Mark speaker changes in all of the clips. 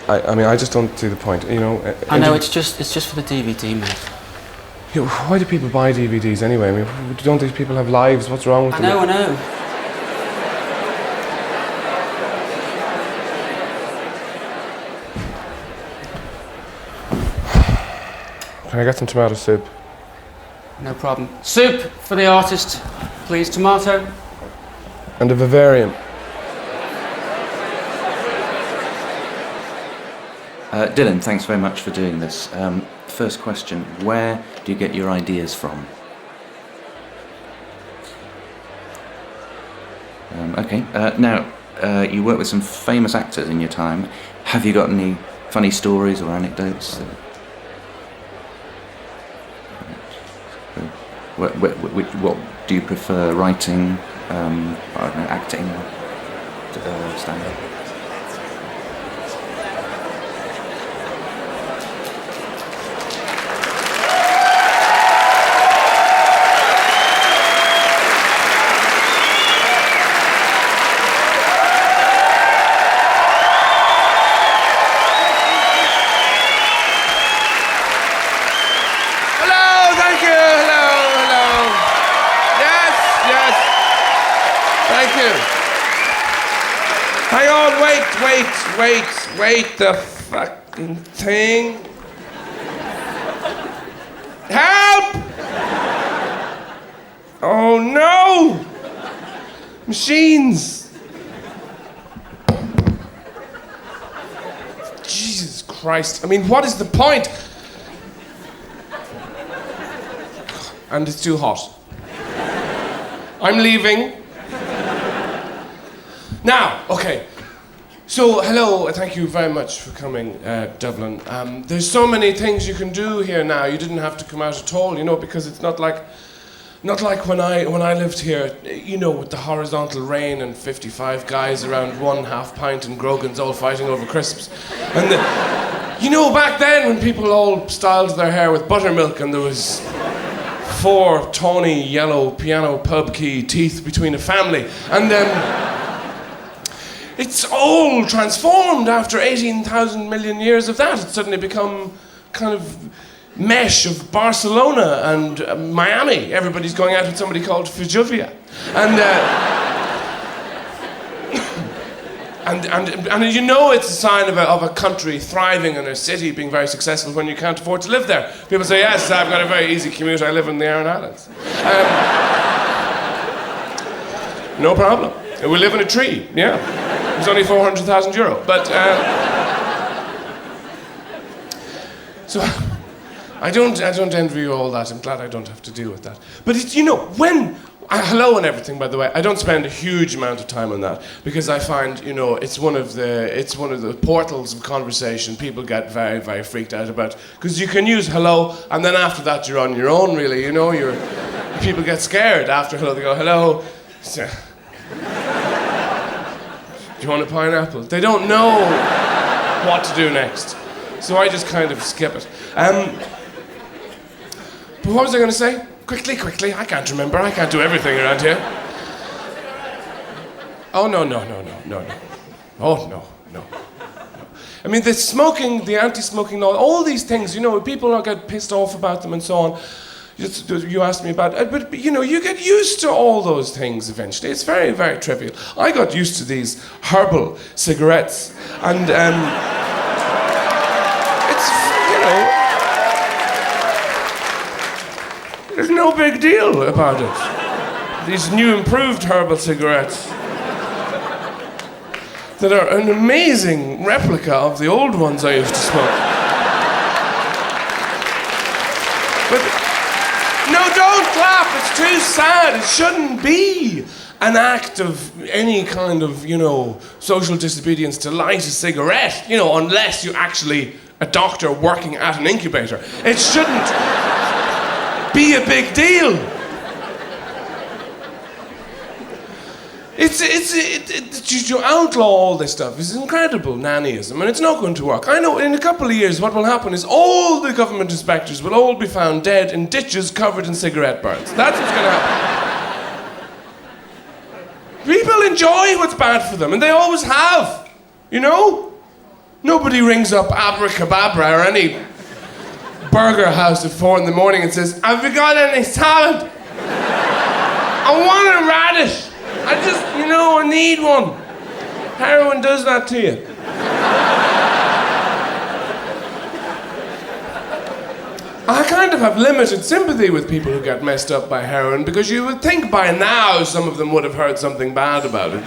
Speaker 1: I mean, I just don't see the point, you know.
Speaker 2: I know, it's just for the DVD, mate.
Speaker 1: You know, why do people buy DVDs anyway? I mean, don't these people have lives? What's wrong with them?
Speaker 2: I know.
Speaker 1: Can I get some tomato soup?
Speaker 2: No problem. Soup for the artist, please. Tomato.
Speaker 1: And a vivarium.
Speaker 3: Dylan, thanks very much for doing this. First question, where do you get your ideas from? Okay, now, you work with some famous actors in your time. Have you got any funny stories or anecdotes? What do you prefer, writing, I don't know, acting, stand-up?
Speaker 1: Hang on, wait the fucking thing. Help! Oh no! Machines! Jesus Christ, I mean, what is the point? And it's too hot. I'm leaving. Now, okay. So, hello, thank you very much for coming, Dublin. There's so many things you can do here now. You didn't have to come out at all, you know, because it's not like when I lived here, you know, with the horizontal rain and 55 guys around 1.5 pint and Grogan's all fighting over crisps. And you know, back then when people all styled their hair with buttermilk and there was 4 tawny yellow piano pub key teeth between a family, and it's all transformed after 18,000 million years of that. It's suddenly become kind of mesh of Barcelona and Miami. Everybody's going out with somebody called Fijuvia. And you know it's a sign of a country thriving and a city being very successful when you can't afford to live there. People say, yes, I've got a very easy commute. I live in the Aran Islands. No problem. We live in a tree, yeah. It's only €400,000. But, so, I don't envy you all that. I'm glad I don't have to deal with that. But it's, you know, hello and everything, by the way. I don't spend a huge amount of time on that because I find, you know, it's one of the portals of conversation people get very, very freaked out about. Because you can use hello, and then after that you're on your own, really. You know, people get scared after hello. They go, hello. Do you want a pineapple? They don't know what to do next. So I just kind of skip it. But what was I going to say? Quickly. I can't remember. I can't do everything around here. Oh, no. Oh, no. I mean, the anti-smoking law, all these things, you know, people get pissed off about them and so on. You asked me about it, but you know, you get used to all those things eventually. It's very, very trivial. I got used to these herbal cigarettes, and it's, you know, there's no big deal about it. These new improved herbal cigarettes that are an amazing replica of the old ones I used to smoke. But no, don't clap. It's too sad. It shouldn't be an act of any kind of, you know, social disobedience to light a cigarette, you know, unless you're actually a doctor working at an incubator. It shouldn't be a big deal. To outlaw all this stuff is incredible nannyism, and it's not going to work. I know in a couple of years what will happen is all the government inspectors will all be found dead in ditches covered in cigarette burns. That's what's going to happen. People enjoy what's bad for them, and they always have, you know? Nobody rings up Abracababra or any burger house at 4 a.m. and says, have you got any salad? I want a radish. I just, I need one. Heroin does that to you. I kind of have limited sympathy with people who get messed up by heroin because you would think by now some of them would have heard something bad about it,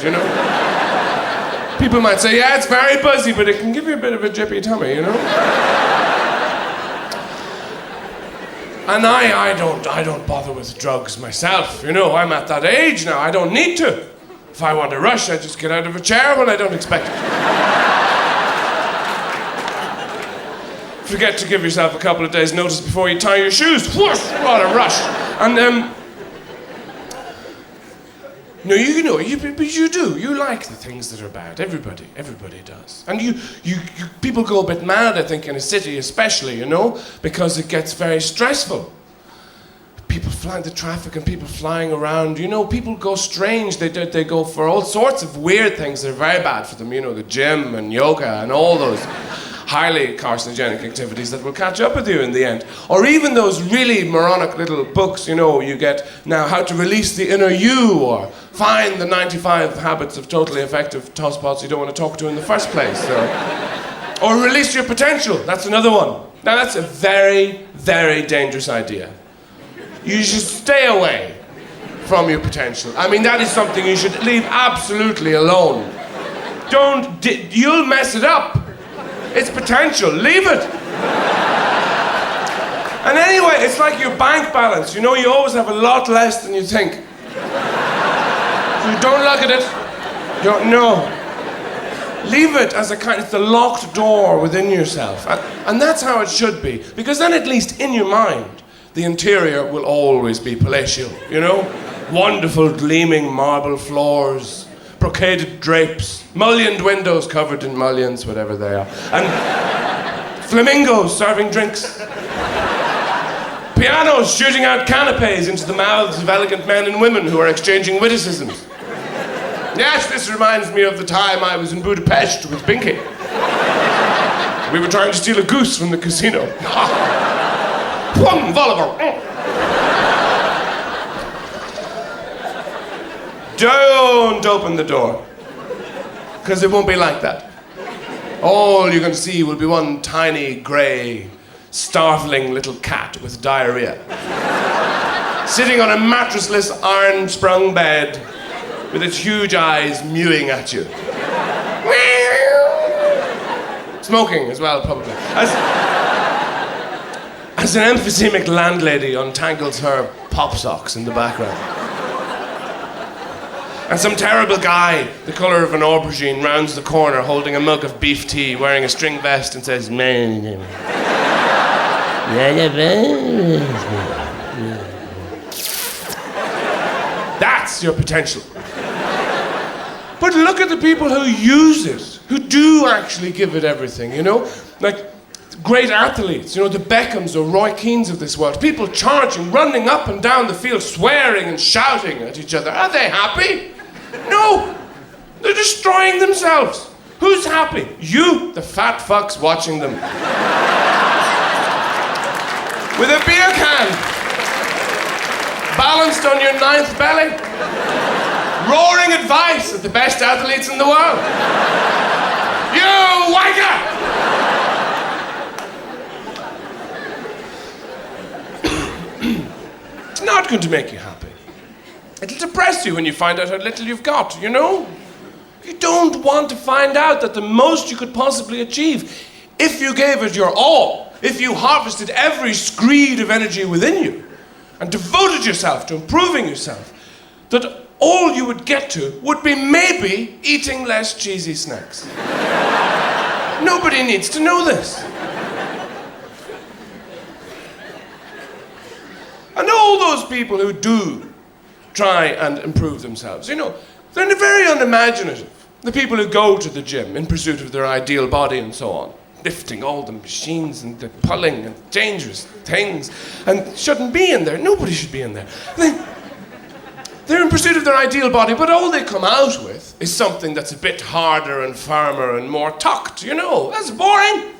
Speaker 1: People might say, yeah, it's very buzzy, but it can give you a bit of a jippy tummy, And I don't bother with drugs myself, I'm at that age now, I don't need to. If I want a rush, I just get out of a chair when I don't expect it. Forget to give yourself a couple of days' notice before you tie your shoes. Whoosh! What a rush! And no, but you do. You like the things that are bad. Everybody does. And you people go a bit mad, I think, in a city especially, because it gets very stressful. People flying the traffic and people flying around, people go strange. They go for all sorts of weird things that are very bad for them, the gym and yoga and all those highly carcinogenic activities that will catch up with you in the end. Or even those really moronic little books, you get now How to Release the Inner You, or Find the 95 Habits of Totally Effective Tosspots You Don't Want to Talk to in the First Place. Or Release Your Potential, that's another one. Now that's a very, very dangerous idea. You should stay away from your potential. I mean, that is something you should leave absolutely alone. You'll mess it up. It's potential. Leave it. And anyway, it's like your bank balance. You always have a lot less than you think. So you don't look at it. You don't know. Leave it as it's the locked door within yourself. And that's how it should be. Because then at least in your mind, the interior will always be palatial, Wonderful gleaming marble floors, brocaded drapes, mullioned windows covered in mullions, whatever they are, and flamingos serving drinks. Pianos shooting out canapes into the mouths of elegant men and women who are exchanging witticisms. Yes, this reminds me of the time I was in Budapest with Binky. We were trying to steal a goose from the casino. Plum Volleyball. Don't open the door, because it won't be like that. All you're going to see will be one tiny, grey, starveling little cat with diarrhea, sitting on a mattressless, iron-sprung bed, with its huge eyes mewing at you. Smoking as well, probably. As an emphysemic landlady untangles her pop socks in the background. And some terrible guy, the colour of an aubergine, rounds the corner holding a mug of beef tea, wearing a string vest, and says, that's your potential. But look at the people who use it, who do actually give it everything, Like great athletes, the Beckhams or Roy Keanes of this world. People charging, running up and down the field, swearing and shouting at each other. Are they happy? No! They're destroying themselves. Who's happy? You, the fat fucks watching them. With a beer can, balanced on your 9th belly, roaring advice at the best athletes in the world. You wanker! It's not going to make you happy. It'll depress you when you find out how little you've got, You don't want to find out that the most you could possibly achieve, if you gave it your all, if you harvested every screed of energy within you, and devoted yourself to improving yourself, that all you would get to would be maybe eating less cheesy snacks. Nobody needs to know this. And all those people who do try and improve themselves, they're very unimaginative. The people who go to the gym in pursuit of their ideal body and so on, lifting all the machines and the pulling and dangerous things, and shouldn't be in there. Nobody should be in there. they're in pursuit of their ideal body, but all they come out with is something that's a bit harder and firmer and more tucked, you know. That's boring.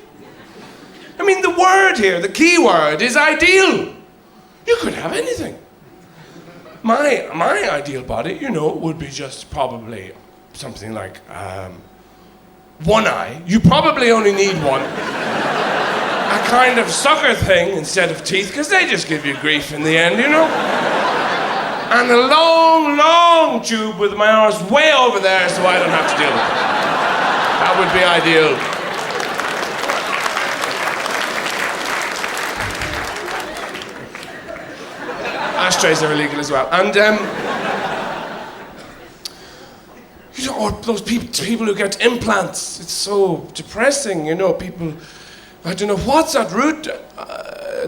Speaker 1: I mean, the word here, the key word, is ideal. You could have anything. My ideal body, you know, would be just probably something like one eye. You probably only need one. A kind of sucker thing instead of teeth, because they just give you grief in the end, you know? And a long, long tube with my arse way over there so I don't have to deal with it. That would be ideal. Ashtrays are illegal as well. And, you know, or those people who get implants. It's so depressing, you know, people... I don't know, what's at root,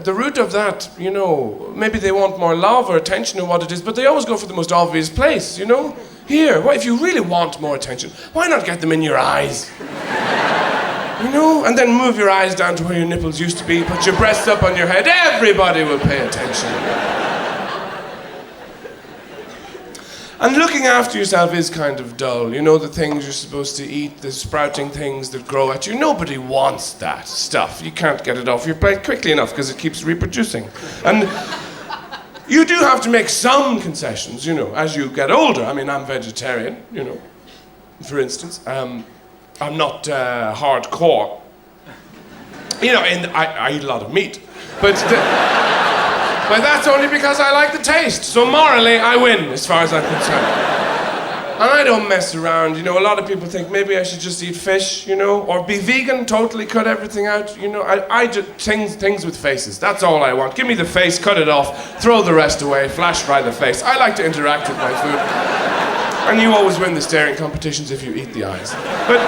Speaker 1: the root of that, you know, maybe they want more love or attention or what it is, but they always go for the most obvious place, you know? Here, well, if you really want more attention, why not get them in your eyes? You know? And then move your eyes down to where your nipples used to be, put your breasts up on your head, everybody will pay attention. And looking after yourself is kind of dull. You know, the things you're supposed to eat, the sprouting things that grow at you. Nobody wants that stuff. You can't get it off your plate quickly enough because it keeps reproducing. And you do have to make some concessions, you know, as you get older. I mean, I'm vegetarian, you know, for instance. I'm not hardcore. You know, I eat a lot of meat. But that's only because I like the taste. So morally, I win, as far as I'm concerned. And I don't mess around. You know, a lot of people think maybe I should just eat fish, you know, or be vegan, totally cut everything out. You know, I do things with faces. That's all I want. Give me the face, cut it off, throw the rest away, flash fry the face. I like to interact with my food. And you always win the staring competitions if you eat the eyes. But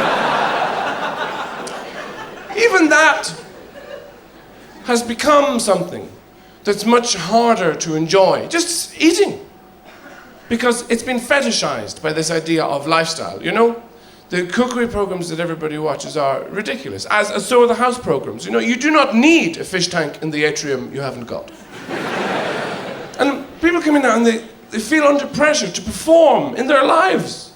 Speaker 1: even that has become something that's much harder to enjoy. Just eating. Because it's been fetishized by this idea of lifestyle, you know? The cookery programs that everybody watches are ridiculous, as so are the house programs. You know, you do not need a fish tank in the atrium you haven't got. And people come in now and they feel under pressure to perform in their lives.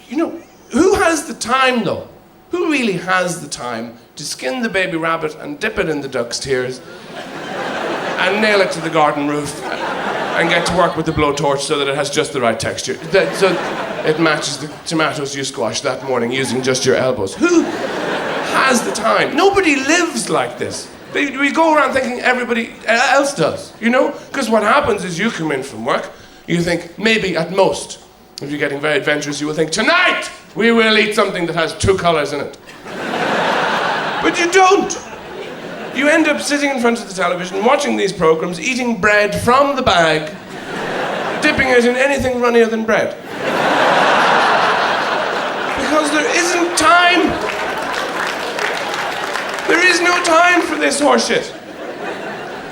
Speaker 1: You know, who has the time though? Who really has the time to skin the baby rabbit and dip it in the duck's tears and nail it to the garden roof and get to work with the blowtorch so that it has just the right texture, so it matches the tomatoes you squashed that morning using just your elbows? Who has the time? Nobody lives like this. We go around thinking everybody else does, you know? Because what happens is you come in from work, you think maybe at most, if you're getting very adventurous, you will think, tonight we will eat something that has 2 colors in it. But you don't. You end up sitting in front of the television, watching these programs, eating bread from the bag, dipping it in anything runnier than bread. Because there isn't time. There is no time for this horseshit.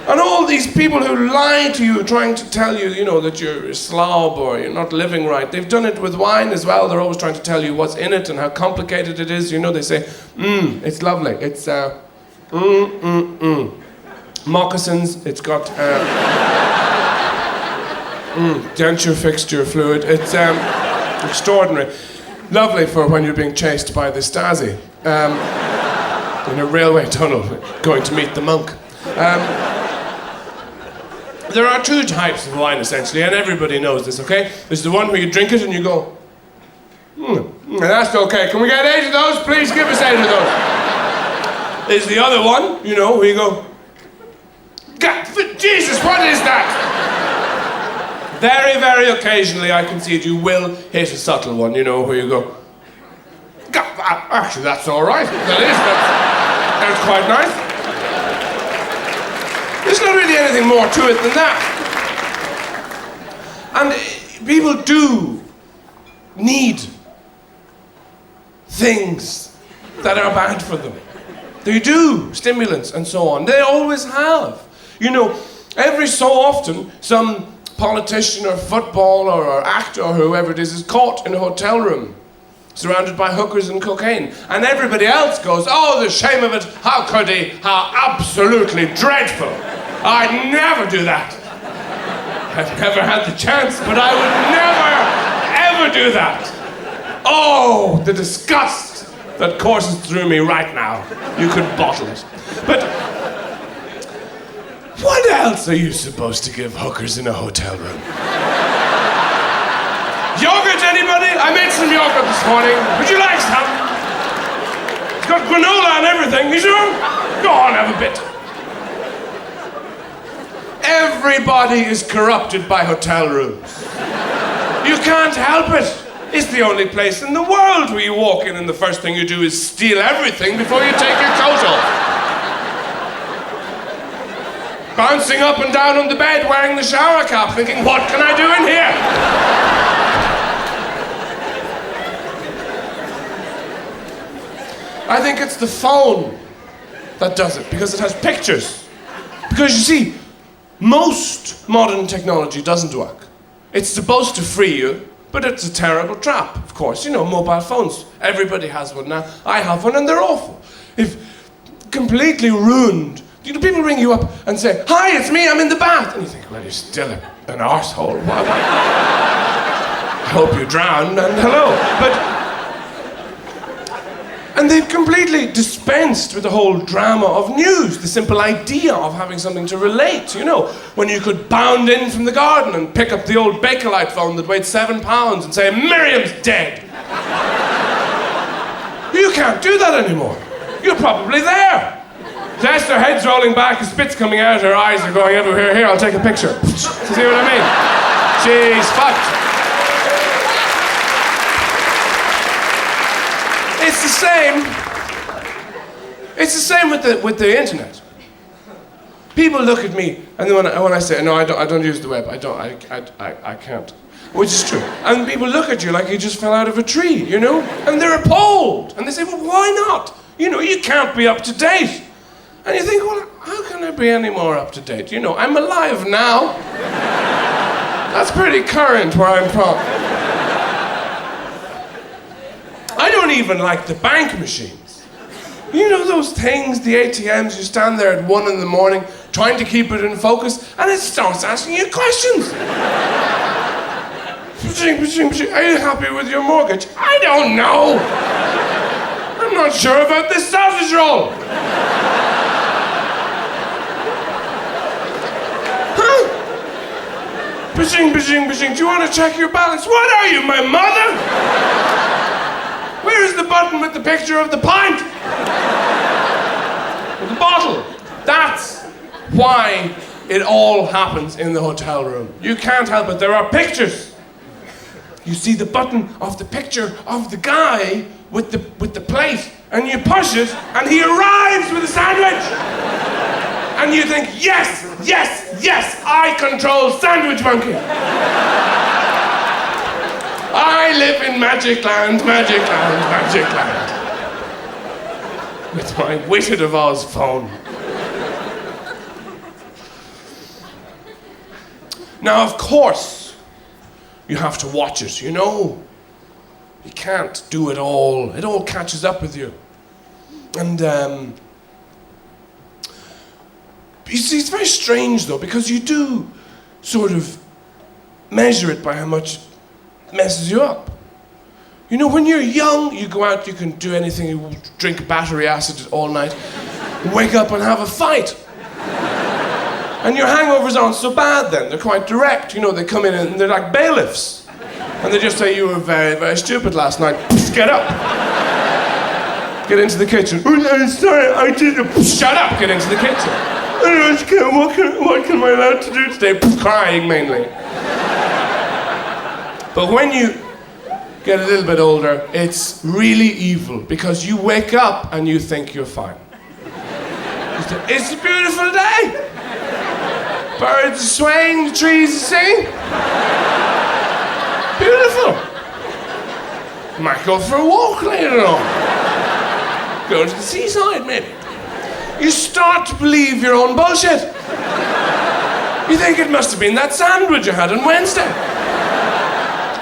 Speaker 1: And all these people who lie to you, trying to tell you, you know, that you're a slob or you're not living right, they've done it with wine as well. They're always trying to tell you what's in it and how complicated it is. You know, they say, it's lovely. It's, moccasins, it's got denture fixture fluid. It's extraordinary. Lovely for when you're being chased by the Stasi in a railway tunnel going to meet the monk. There are 2 types of wine essentially, and everybody knows this, okay? There's the one where you drink it and you go, that's okay. Can we get 8 of those? Please give us 8 of those. There's the other one, you know, where you go, God, Jesus, what is that? Very, very occasionally, I concede, you will hit a subtle one, you know, where you go, God, actually, that's all right. That's quite nice. There's not really anything more to it than that. And people do need things that are bad for them. They do, stimulants and so on. They always have. You know, every so often, some politician or footballer or actor or whoever it is caught in a hotel room, surrounded by hookers and cocaine. And everybody else goes, oh, the shame of it, how could he, how absolutely dreadful. I'd never do that. I've never had the chance, but I would never, ever do that. Oh, the disgust that courses through me right now. You could bottle it. But what else are you supposed to give hookers in a hotel room? Yogurt, anybody? I made some yogurt this morning. Would you like some? It's got granola and everything. You sure? Go on, have a bit. Everybody is corrupted by hotel rooms. You can't help it. It's the only place in the world where you walk in and the first thing you do is steal everything before you take your coat off. Bouncing up and down on the bed wearing the shower cap, thinking, what can I do in here? I think it's the phone that does it, because it has pictures. Because you see, most modern technology doesn't work. It's supposed to free you, but it's a terrible trap, of course. You know, mobile phones. Everybody has one now. I have one and they're awful. If completely ruined. You know, people ring you up and say, hi, it's me, I'm in the bath. And you think, well, you're still an arsehole. Why? I hope you drowned and hello. And they've completely dispensed with the whole drama of news, the simple idea of having something to relate, you know, when you could bound in from the garden and pick up the old Bakelite phone that weighed 7 pounds and say, Miriam's dead. You can't do that anymore. You're probably there. Yes, her head's rolling back, her spit's coming out, her eyes are going everywhere. Here, I'll take a picture. See what I mean? She's fucked. It's the same. It's the same with the internet. People look at me, and then when I say no, I don't use the web. I can't, which is true. And people look at you like you just fell out of a tree, you know, and they're appalled, and they say, well, why not? You know, you can't be up to date. And you think, well, how can I be any more up to date? You know, I'm alive now. That's pretty current where I'm from. I don't even like the bank machines. You know those things, the ATMs, you stand there at 1 a.m, trying to keep it in focus, and it starts asking you questions. Are you happy with your mortgage? I don't know. I'm not sure about this sausage roll. Huh? Do you want to check your balance? What are you, my mother? Where's the button with the picture of the pint? With the bottle. That's why it all happens in the hotel room. You can't help it. There are pictures. You see the button of the picture of the guy with the plate, and you push it, and he arrives with a sandwich. And you think, yes, I control Sandwich Monkey. I live in Magic Land. With my Wizard of Oz phone. Now, of course, you have to watch it, you know. You can't do it all. It all catches up with you. And, you see, it's very strange, though, because you do sort of measure it by how much messes you up. You know, when you're young, you go out, you can do anything, you drink battery acid all night, wake up and have a fight. And your hangovers aren't so bad then, they're quite direct. You know, they come in and they're like bailiffs. And they just say, you were very, very stupid last night. Get up. Get into the kitchen. Oh, I'm sorry, I didn't. Shut up, get into the kitchen. What am I allowed to do today? Crying mainly. But when you get a little bit older, it's really evil because you wake up and you think you're fine. It's a beautiful day. Birds are swaying, the trees are singing. Beautiful. Might go for a walk later on. Go to the seaside, maybe. You start to believe your own bullshit. You think it must have been that sandwich you had on Wednesday.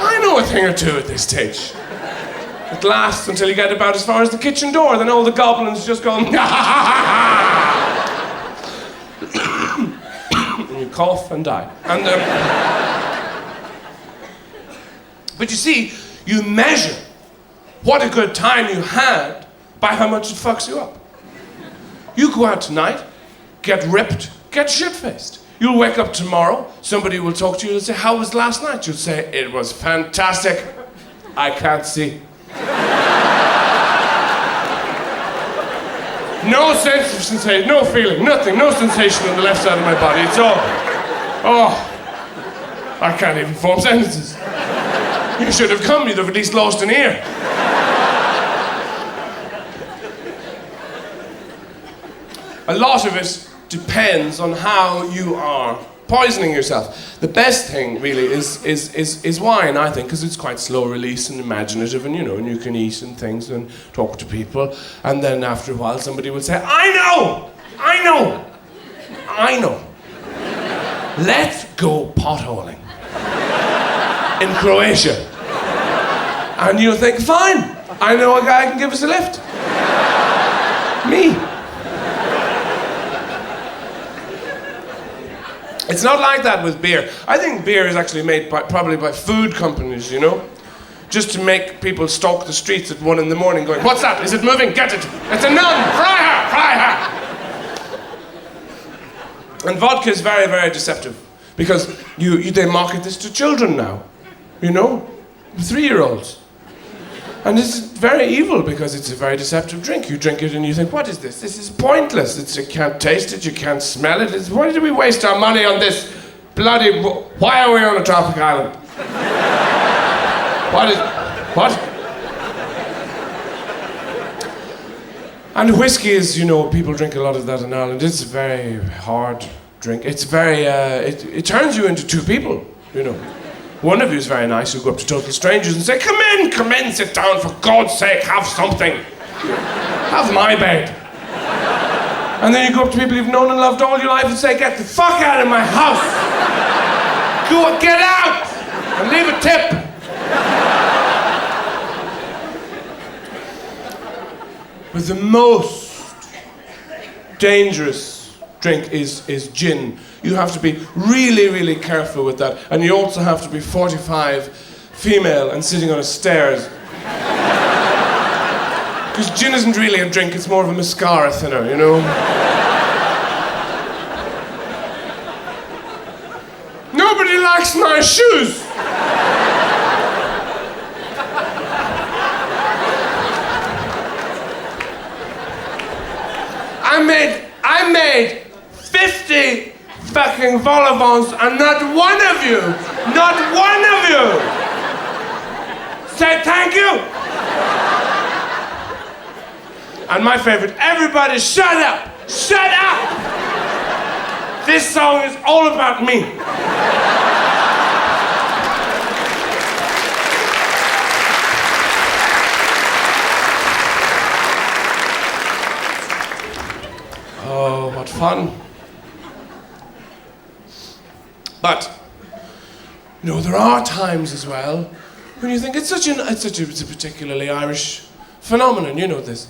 Speaker 1: I know a thing or two at this stage. It lasts until you get about as far as the kitchen door, then all the goblins just go, and you cough and die. And but you see, you measure what a good time you had by how much it fucks you up. You go out tonight, get ripped, get shit-faced. You'll wake up tomorrow, somebody will talk to you and say, how was last night? You'll say, it was fantastic. I can't see. No sense of sensation, no feeling, nothing, no sensation on the left side of my body. It's all, I can't even form sentences. You should have come, you'd have at least lost an ear. A lot of it depends on how you are poisoning yourself. The best thing, really, is wine, I think, because it's quite slow release and imaginative, and and you can eat and things and talk to people, and then after a while somebody will say, I know! Let's go potholing in Croatia. And you'll think, fine, I know a guy who can give us a lift. Me. It's not like that with beer. I think beer is actually made probably by food companies, just to make people stalk the streets at 1 in the morning going, what's that? Is it moving? Get it. It's a nun. Fry her. And vodka is very, very deceptive because they market this to children now, 3-year-olds. And it's very evil because it's a very deceptive drink. You drink it and you think, what is this? This is pointless. You can't taste it, you can't smell it. Why do we waste our money on this bloody... Why are we on a tropic island? What? And whiskey is, people drink a lot of that in Ireland. It's a very hard drink. It's very... It turns you into two people, One of you is very nice, who'll go up to total strangers and say, come in, sit down, for God's sake, have something. Have my bed. And then you go up to people you've known and loved all your life and say, get the fuck out of my house. Get out and leave a tip. But the most dangerous drink is gin. You have to be really, really careful with that. And you also have to be 45, female, and sitting on a stairs. Because gin isn't really a drink, it's more of a mascara thinner, Nobody likes my shoes! I made 50 fucking vol-au-vents and not one of you said thank you. And my favorite, everybody shut up. This song is all about me. Oh, what fun. But, there are times as well when you think it's a particularly Irish phenomenon, this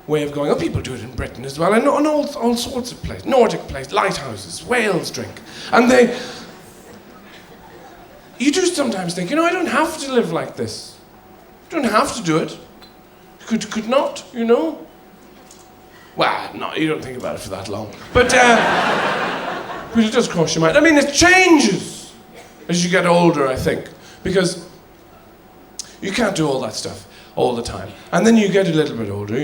Speaker 1: way of going. People do it in Britain as well, and all sorts of places, Nordic places, lighthouses, Wales drink. And you do sometimes think, I don't have to live like this. I don't have to do it. Could not, Well, no, you don't think about it for that long. But it does cross your mind. I mean, it changes as you get older, I think, because you can't do all that stuff all the time. And then you get a little bit older,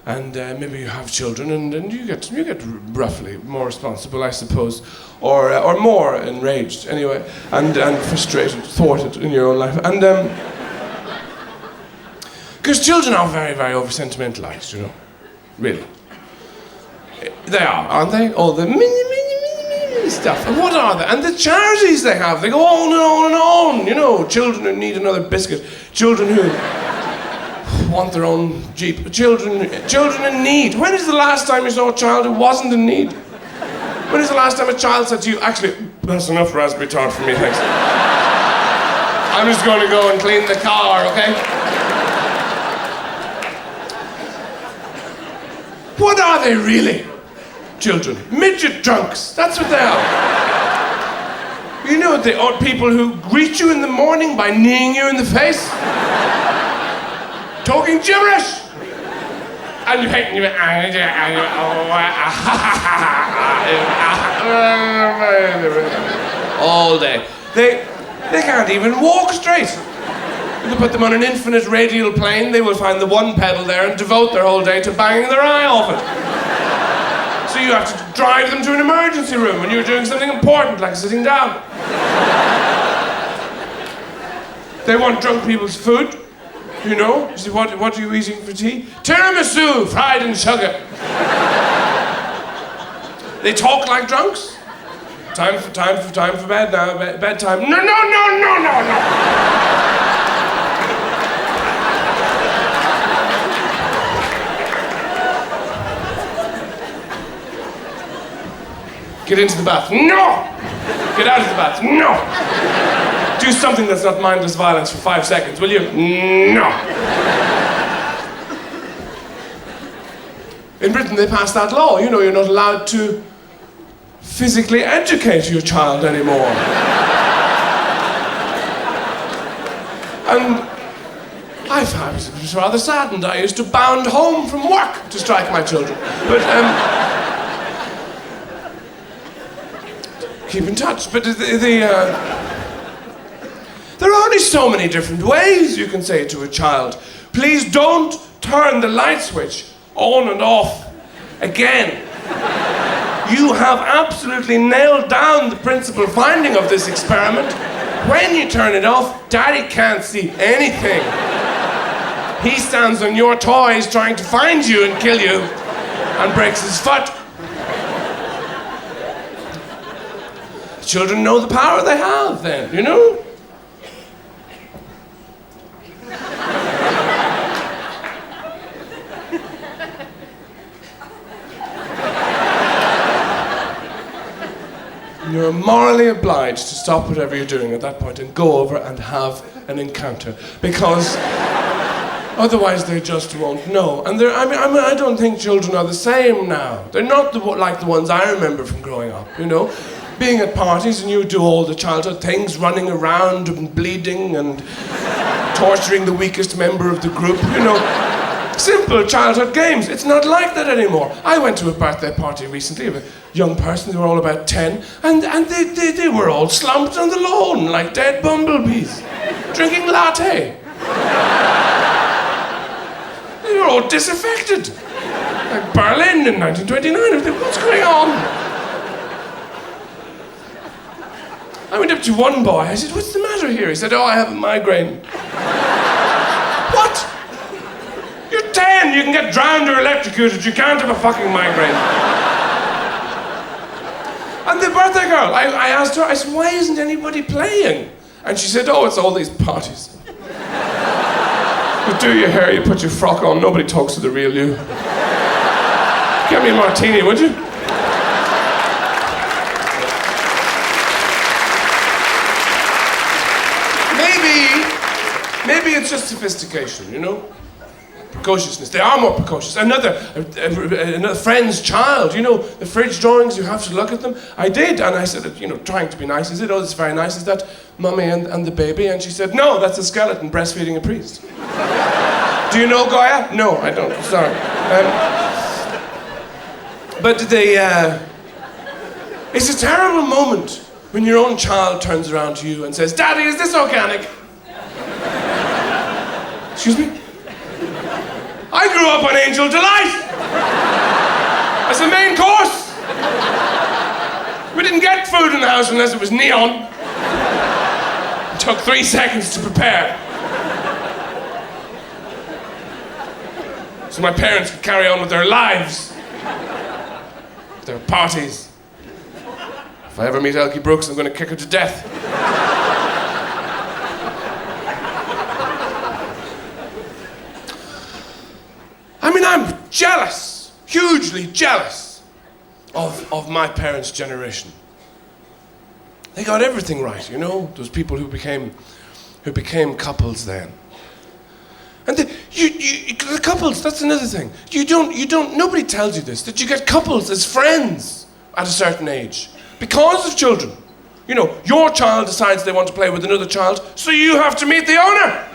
Speaker 1: and maybe you have children, and you get roughly more responsible, I suppose, or more enraged, anyway, and frustrated, thwarted in your own life. And because children are very, very over-sentimentalized, really. They are, aren't they? All the mini stuff. And what are they? And the charities they have. They go on and on and on. Children who need another biscuit. Children who want their own Jeep. Children in need. When is the last time you saw a child who wasn't in need? When is the last time a child said to you, actually, that's enough raspberry tart for me, thanks. I'm just going to go and clean the car, okay? What are they really? Children. Midget drunks. That's what they are. You know the odd people who greet you in the morning by kneeing you in the face? Talking gibberish! And you hate all day. They can't even walk straight. You put them on an infinite radial plane, they will find the one pedal there and devote their whole day to banging their eye off it. So you have to drive them to an emergency room when you're doing something important, like sitting down. They want drunk people's food, you know. You say, what are you eating for tea? Tiramisu, fried in sugar. They talk like drunks. Time for bed now, bedtime. No. Get into the bath. No! Get out of the bath. No! Do something that's not mindless violence for 5 seconds, will you? No! In Britain, they passed that law. You know, you're not allowed to physically educate your child anymore. And I was rather saddened. I used to bound home from work to strike my children. But, keep in touch, but there are only so many different ways you can say to a child, please don't turn the light switch on and off again. You have absolutely nailed down the principal finding of this experiment. When you turn it off, Daddy can't see anything. He stands on your toys trying to find you and kill you and breaks his foot. Children know the power they have then, you know? You're morally obliged to stop whatever you're doing at that point and go over and have an encounter, because otherwise they just won't know. And I don't think children are the same now. They're not like the ones I remember from growing up, you know? Being at parties and you do all the childhood things, running around and bleeding and torturing the weakest member of the group, you know. Simple childhood games. It's not like that anymore. I went to a birthday party recently of a young person, they were all about 10, and they were all slumped on the lawn like dead bumblebees, drinking latte. They were all disaffected. Like Berlin in 1929. What's going on? I went up to one boy, I said, what's the matter here? He said, oh, I have a migraine. What? You're 10, you can get drowned or electrocuted, you can't have a fucking migraine. And the birthday girl, I asked her, I said, why isn't anybody playing? And she said, oh, it's all these parties. You do your hair, you put your frock on, nobody talks to the real you. Get me a martini, would you? Maybe it's just sophistication, you know? Precociousness. They are more precocious. Another friend's child, you know, the fridge drawings, you have to look at them. I did, and I said, you know, trying to be nice, is it? Oh, it's very nice. Is that Mummy and the baby? And she said, no, that's a skeleton breastfeeding a priest. Do you know Goya? No, I don't. Sorry. But it's a terrible moment when your own child turns around to you and says, Daddy, is this organic? Excuse me? I grew up on Angel Delight as a main course. We didn't get food in the house unless it was neon. It took 3 seconds to prepare. So my parents could carry on with their lives, their parties. If I ever meet Elkie Brooks, I'm going to kick her to death. I mean, I'm jealous, hugely jealous of my parents' generation. They got everything right, you know, those people who became couples then. And the couples, that's another thing. Nobody tells you this, that you get couples as friends at a certain age because of children. You know, your child decides they want to play with another child, so you have to meet the owner.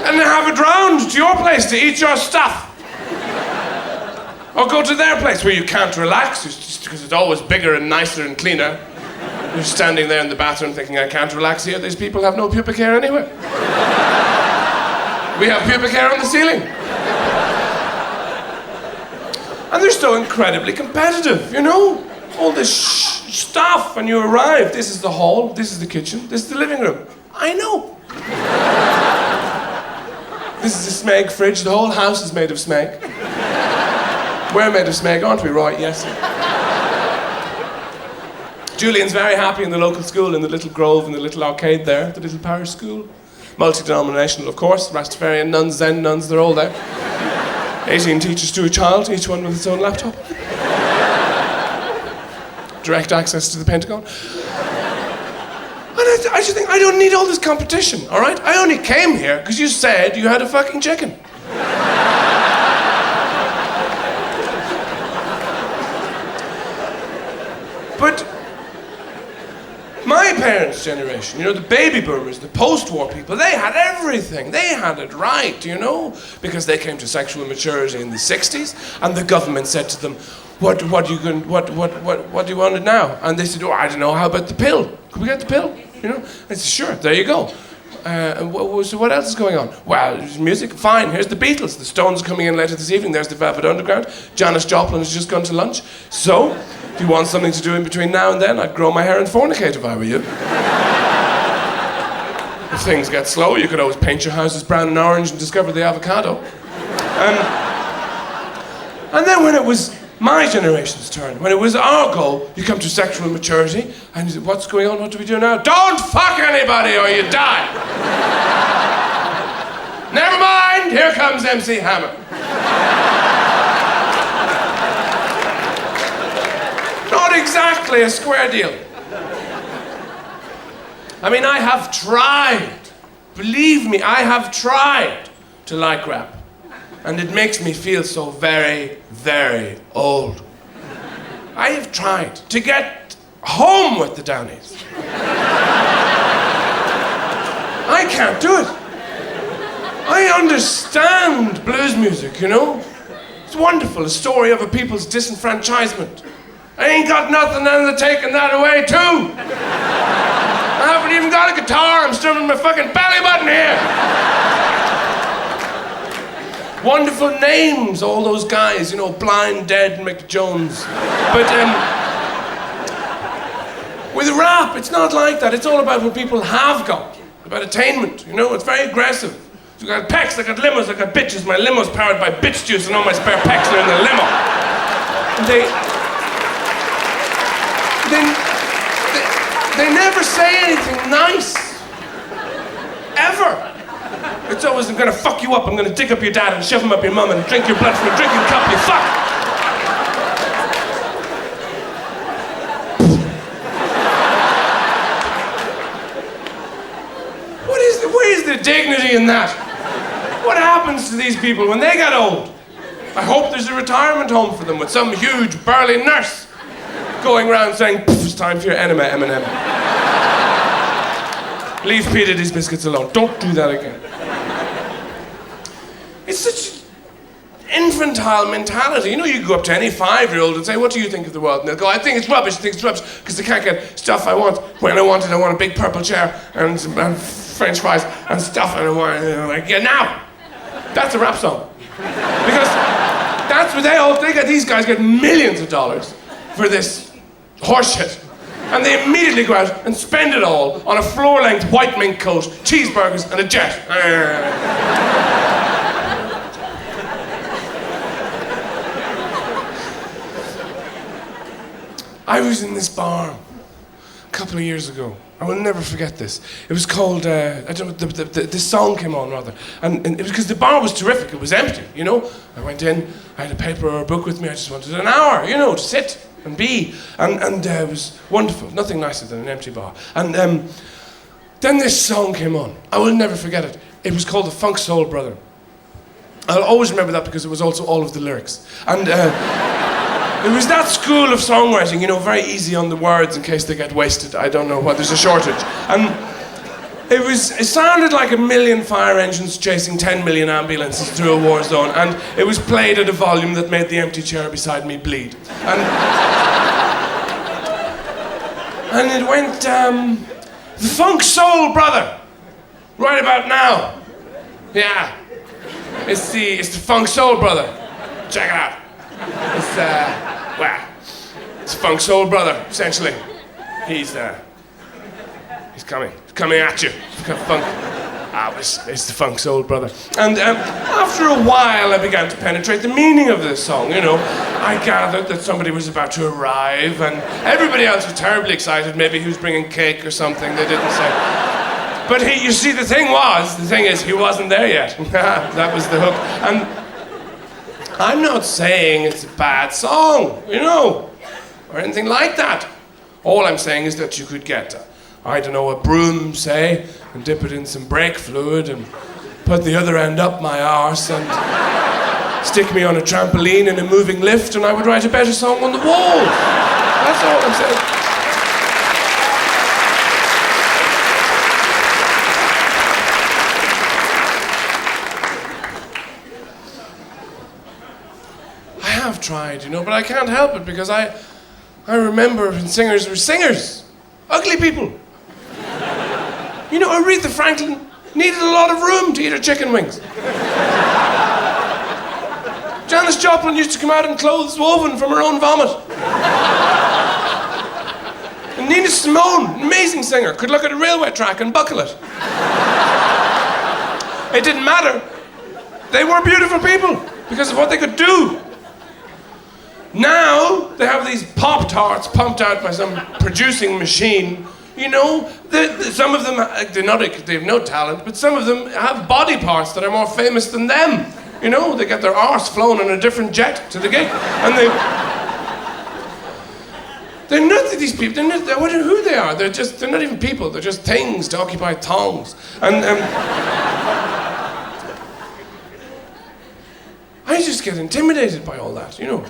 Speaker 1: And have it round to your place to eat your stuff. Or go to their place where you can't relax, just because it's always bigger and nicer and cleaner. You're standing there in the bathroom thinking, I can't relax here. These people have no pubic hair anyway. We have pubic hair on the ceiling. And they're so incredibly competitive, you know? All this stuff, and you arrive. This is the hall, this is the kitchen, this is the living room. I know. This is a Smeg fridge. The whole house is made of Smeg. We're made of Smeg, aren't we, Roy? Yes. Julian's very happy in the local school, in the little grove, in the little arcade there, the little parish school. Multi-denominational, of course. Rastafarian nuns, Zen nuns, they're all there. 18 teachers to a child, each one with its own laptop. Direct access to the Pentagon. And I just think, I don't need all this competition, all right? I only came here because you said you had a fucking chicken. But my parents' generation, you know, the baby boomers, the post-war people, they had everything. They had it right, you know, because they came to sexual maturity in the 60s, and the government said to them, what do you want it now? And they said, oh, I don't know, how about the pill? Could we get the pill? You know? I said, sure, there you go. So what else is going on? Well, there's music, fine, here's the Beatles. The Stones are coming in later this evening, there's the Velvet Underground. Janis Joplin has just gone to lunch. So, if you want something to do in between now and then, I'd grow my hair and fornicate if I were you. If things get slow, you could always paint your houses brown and orange and discover the avocado. And then when it was my generation's turn, when it was our goal, you come to sexual maturity, and you say, what's going on, what do we do now? Don't fuck anybody or you die! Never mind, here comes MC Hammer. Not exactly a square deal. I mean, I have tried, believe me, I have tried to like rap. And it makes me feel so very, very old. I have tried to get home with the Downies. I can't do it. I understand blues music, you know? It's wonderful, a story of a people's disenfranchisement. I ain't got nothing, and they're taking that away too. I haven't even got a guitar, I'm strumming my fucking belly button here. Wonderful names, all those guys, you know, Blind, Dead, McJones. But, with rap, it's not like that. It's all about what people have got, about attainment, you know? It's very aggressive. So I got pecs, I got limos, I got bitches. My limo's powered by bitch juice, and all my spare pecs are in the limo. And they never say anything nice. Ever. It's always, I'm gonna fuck you up, I'm gonna dig up your dad and shove him up your mum and drink your blood from a drinking cup, you fuck! Where is the dignity in that? What happens to these people when they get old? I hope there's a retirement home for them with some huge burly nurse going around saying, it's time for your enema, M&M. Leave Peter these biscuits alone. Don't do that again. It's such infantile mentality. You know, you go up to any 5-year-old and say, what do you think of the world? And they'll go, I think it's rubbish, because they can't get stuff I want. When I want it, I want a big purple chair and French fries and stuff, and I want it. And I'm like, yeah, now! That's a rap song. Because that's what these guys get millions of dollars for this horseshit. And they immediately go out and spend it all on a floor-length white mink coat, cheeseburgers, and a jet. I was in this bar a couple of years ago. I will never forget this. It was called, I don't know, the song came on rather. And it was because the bar was terrific, it was empty, you know? I went in, I had a paper or a book with me, I just wanted an hour, you know, to sit and be. And it was wonderful, nothing nicer than an empty bar. And then this song came on. I will never forget it. It was called The Funk Soul Brother. I'll always remember that because it was also all of the lyrics. And It was that school of songwriting, you know, very easy on the words in case they get wasted. I don't know what, there's a shortage. And it sounded like a million fire engines chasing 10 million ambulances through a war zone, and it was played at a volume that made the empty chair beside me bleed. And it went, the Funk Soul Brother, right about now. Yeah, it's the Funk Soul Brother. Check it out. It's Funk Soul Brother, essentially. He's coming at you. Funk. It's the Funk Soul Brother. And after a while, I began to penetrate the meaning of this song, you know. I gathered that somebody was about to arrive, and everybody else was terribly excited. Maybe he was bringing cake or something, they didn't say. But you see, the thing is, he wasn't there yet. That was the hook. And I'm not saying it's a bad song, you know, or anything like that. All I'm saying is that you could get, I don't know, a broom, say, and dip it in some brake fluid and put the other end up my arse and stick me on a trampoline in a moving lift, and I would write a better song on the wall. That's all I'm saying. I have tried, you know, but I can't help it because I remember when singers were singers. Ugly people. You know, Aretha Franklin needed a lot of room to eat her chicken wings. Janis Joplin used to come out in clothes woven from her own vomit. And Nina Simone, amazing singer, could look at a railway track and buckle it. It didn't matter. They were beautiful people because of what they could do. Now, they have these Pop-Tarts pumped out by some producing machine. You know, some of them, they have no talent, but some of them have body parts that are more famous than them. You know, they get their arse flown on a different jet to the gig. And they're not these people, I wonder who they are. They're not even people, they're just things to occupy thongs. And I just get intimidated by all that, you know.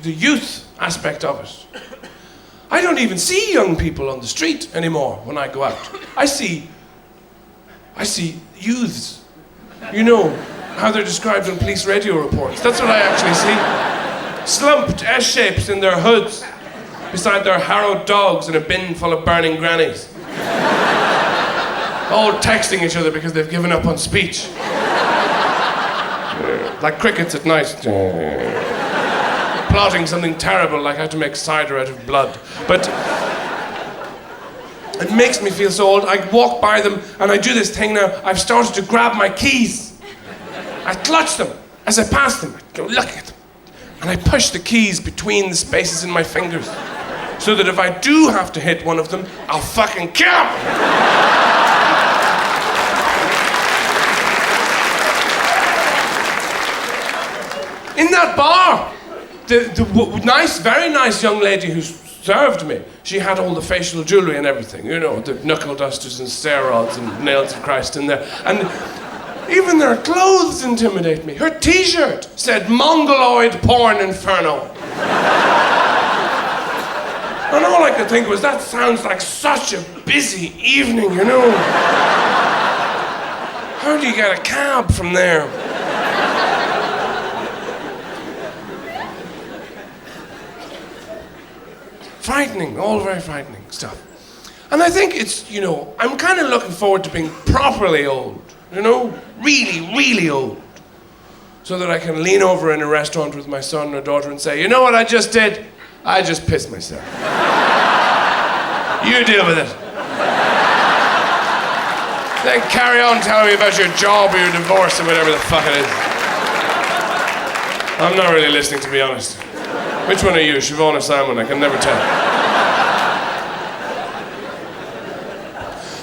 Speaker 1: The youth aspect of it. I don't even see young people on the street anymore when I go out. I see youths. You know how they're described on police radio reports. That's what I actually see. Slumped S-shapes in their hoods beside their harrowed dogs in a bin full of burning grannies. All texting each other because they've given up on speech. Like crickets at night. Plotting something terrible like how to make cider out of blood. But it makes me feel so old. I walk by them and I do this thing now. I've started to grab my keys. I clutch them as I pass them. I go look at them. And I push the keys between the spaces in my fingers so that if I do have to hit one of them, I'll fucking kill them. In that bar, the nice, very nice young lady who served me, she had all the facial jewelry and everything, you know, the knuckle dusters and stair rods and nails of Christ in there. And even their clothes intimidate me. Her t-shirt said Mongoloid Porn Inferno. And all I could think was, that sounds like such a busy evening, you know. How do you get a cab from there? Frightening, all very frightening stuff. And I think it's, you know, I'm kind of looking forward to being properly old, you know, really, really old. So that I can lean over in a restaurant with my son or daughter and say, you know what I just did? I just pissed myself. You deal with it. Then carry on telling me about your job or your divorce or whatever the fuck it is. I'm not really listening, to be honest. Which one are you, Siobhan or Simon? I can never tell.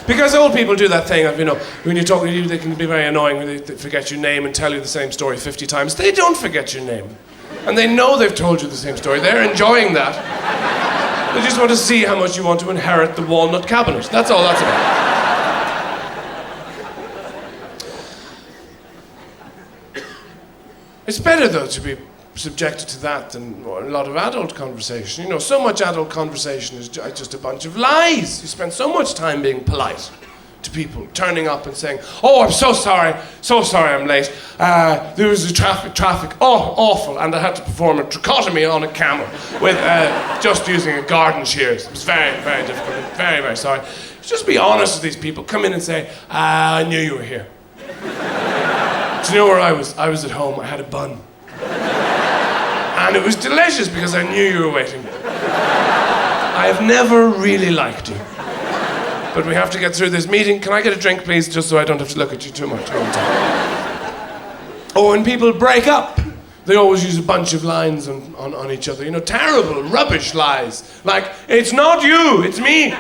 Speaker 1: Because old people do that thing of, you know, when you talk to you, they can be very annoying when they forget your name and tell you the same story 50 times. They don't forget your name. And they know they've told you the same story. They're enjoying that. They just want to see how much you want to inherit the walnut cabinet. That's all that's about. It's better, though, to be subjected to that than a lot of adult conversation. You know, so much adult conversation is just a bunch of lies. You spend so much time being polite to people, turning up and saying, "Oh, I'm so sorry I'm late. There was a traffic, oh, awful, and I had to perform a tracheotomy on a camel with just using a garden shears. It was very, very difficult. Very, very sorry." Just be honest with these people. Come in and say, "I knew you were here." Do you know where I was? I was at home. I had a bun. And it was delicious because I knew you were waiting. I have never really liked you. But we have to get through this meeting. Can I get a drink, please, just so I don't have to look at you too much all the time? Or when people break up, they always use a bunch of lines on each other. You know, terrible, rubbish lies. Like, "It's not you, it's me.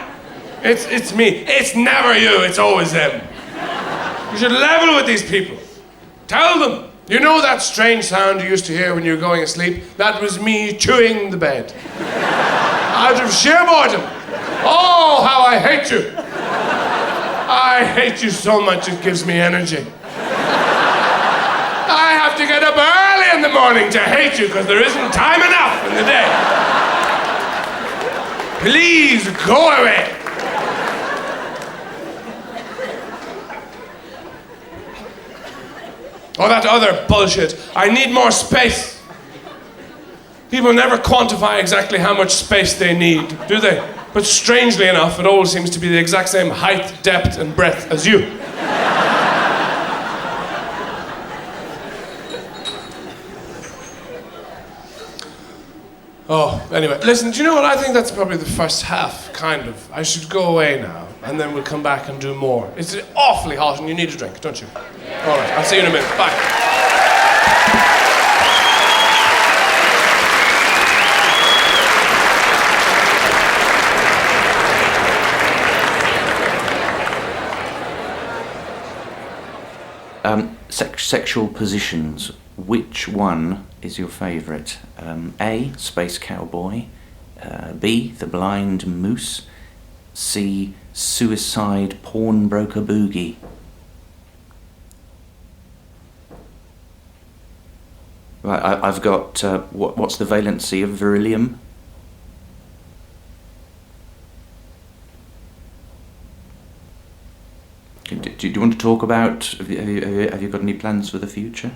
Speaker 1: It's me. It's never you, it's always them." You should level with these people. Tell them. You know that strange sound you used to hear when you were going asleep? That was me chewing the bed. Out of sheer boredom. Oh, how I hate you. I hate you so much it gives me energy. I have to get up early in the morning to hate you because there isn't time enough in the day. Please go away. Or that other bullshit. "I need more space." People never quantify exactly how much space they need, do they? But strangely enough, it all seems to be the exact same height, depth, and breadth as you. Oh, anyway, listen, do you know what? I think that's probably the first half, kind of. I should go away now, and then we'll come back and do more. It's awfully hot, and you need a drink, don't you? Yeah. All right, I'll see you in a minute. Bye.
Speaker 3: Sexual positions. Which one is your favourite? A, space cowboy. B, the blind moose. C, suicide pawnbroker boogie. Right, I've got, what's the valency of beryllium? Do you want to talk about, have you got any plans for the future?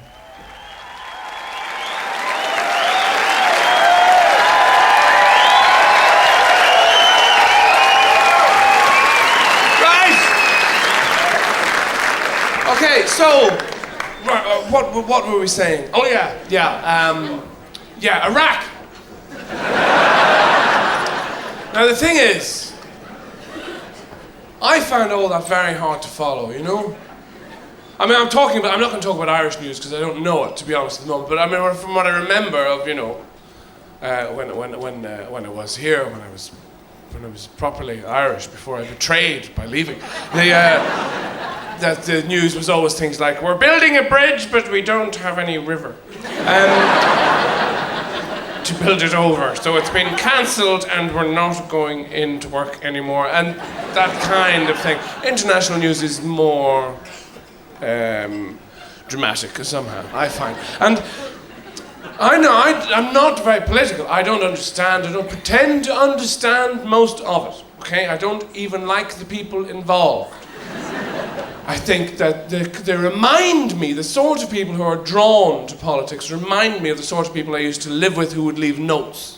Speaker 1: Right! Okay, so, what were we saying? Oh yeah, Iraq! Now the thing is, I found all that very hard to follow, you know? I mean, I'm not going to talk about Irish news because I don't know it, to be honest, at the moment. But I mean, from what I remember of, you know, when I was here, when I was properly Irish before I betrayed by leaving, that the news was always things like, "We're building a bridge, but we don't have any river to build it over, so it's been cancelled and we're not going into work anymore," and that kind of thing. International news is more dramatic somehow, I find. And I know I'm not very political. I don't understand. I don't pretend to understand most of it. Okay, I don't even like the people involved. I think that they remind me, the sort of people who are drawn to politics remind me of the sort of people I used to live with who would leave notes.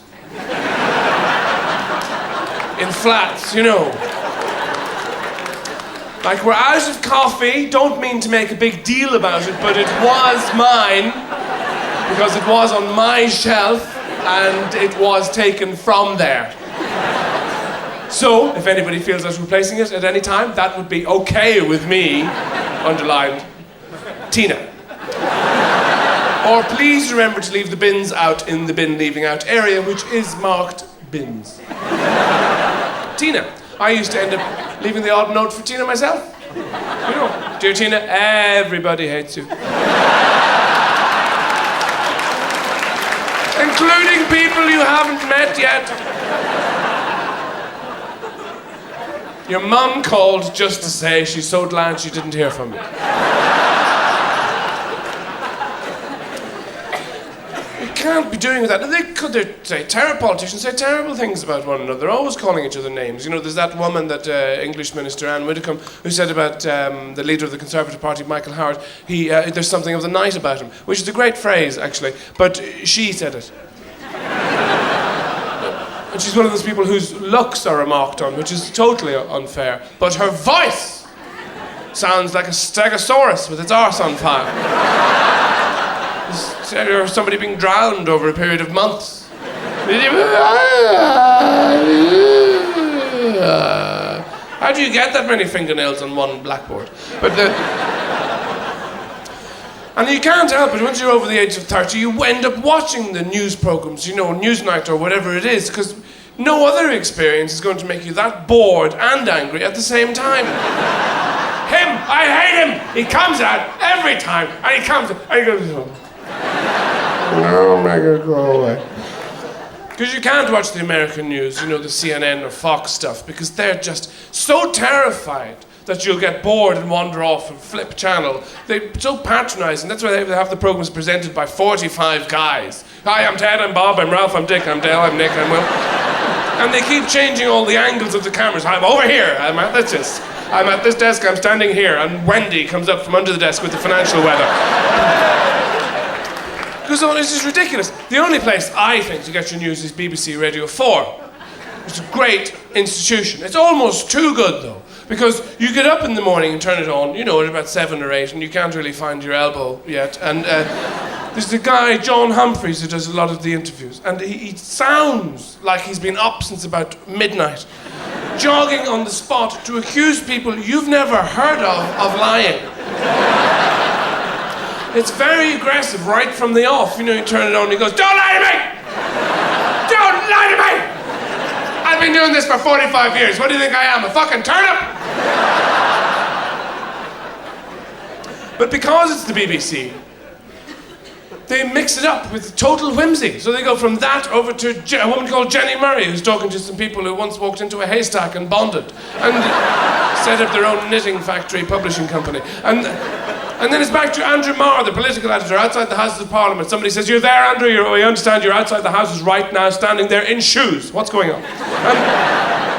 Speaker 1: In flats, you know. Like, "We're out of coffee," don't mean to make a big deal about it, but it was mine, because it was on my shelf, and it was taken from there. So, if anybody feels like replacing it at any time, that would be okay with me, underlined, Tina. Or please remember to leave the bins out in the bin leaving out area, which is marked bins. Tina. I used to end up leaving the odd note for Tina myself. You know, "Dear Tina, everybody hates you." Including people you haven't met yet. Your mum called just to say she's so glad she didn't hear from you. You can't be doing that. Politicians say terrible things about one another. They're always calling each other names. You know, there's that woman, that English minister, Anne Widdecombe, who said about the leader of the Conservative Party, Michael Howard, there's something of the night about him, which is a great phrase, actually, but she said it. And she's one of those people whose looks are remarked on, which is totally unfair. But her voice sounds like a stegosaurus with its arse on fire. Or somebody being drowned over a period of months. How do you get that many fingernails on one blackboard? And you can't help it, once you're over the age of 30, you end up watching the news programs, you know, Newsnight or whatever it is, because no other experience is going to make you that bored and angry at the same time. I hate him! He comes out every time, and he comes out, and he goes, no, make it go away. Because you can't watch the American news, you know, the CNN or Fox stuff, because they're just so terrified that you'll get bored and wander off and flip channel. They're so patronising. That's why they have the programmes presented by 45 guys. Hi, I'm Ted, I'm Bob, I'm Ralph, I'm Dick, I'm Dale, I'm Nick, I'm Will. And they keep changing all the angles of the cameras. I'm over here, I'm at this desk, I'm standing here, and Wendy comes up from under the desk with the financial weather. Because this is ridiculous. The only place I think to get your news is BBC Radio 4. It's a great institution. It's almost too good, though, because you get up in the morning and turn it on, you know, at about 7 or 8, and you can't really find your elbow yet. And there's the guy, John Humphreys, who does a lot of the interviews, and he sounds like he's been up since about midnight, jogging on the spot to accuse people you've never heard of lying. It's very aggressive right from the off. You know, you turn it on and he goes, don't lie to me! Don't lie to me! I've been doing this for 45 years. What do you think I am, a fucking turnip? But because it's the BBC, they mix it up with total whimsy. So they go from that over to a woman called Jenny Murray, who's talking to some people who once walked into a haystack and bonded and set up their own knitting factory publishing company. And then it's back to Andrew Marr, the political editor, outside the Houses of Parliament. Somebody says, you're there, Andrew, we understand you're outside the Houses right now, standing there in shoes. What's going on?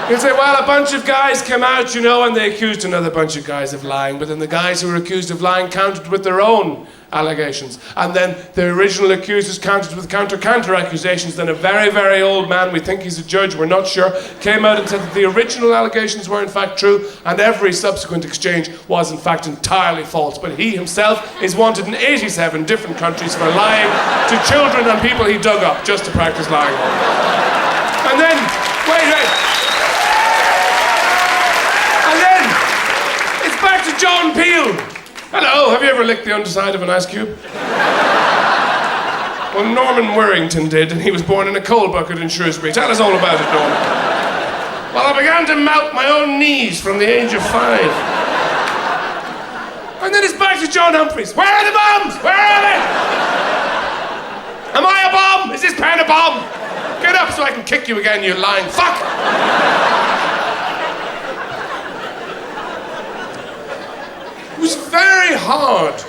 Speaker 1: He'll say, well, a bunch of guys came out, you know, and they accused another bunch of guys of lying, but then the guys who were accused of lying countered with their own allegations. And then the original accusers countered with counter accusations. Then a very, very old man, we think he's a judge, we're not sure, came out and said that the original allegations were in fact true, and every subsequent exchange was in fact entirely false. But he himself is wanted in 87 different countries for lying to children and people he dug up just to practice lying. And then, wait. And then, it's back to John Peel. Hello, have you ever licked the underside of an ice cube? Well, Norman Worrington did, and he was born in a coal bucket in Shrewsbury. Tell us all about it, Norman. Well, I began to mount my own knees from the age of 5. And then it's back to John Humphreys. Where are the bombs? Where are they? Am I a bomb? Is this pen a bomb? Get up so I can kick you again, you lying fuck! It was very hard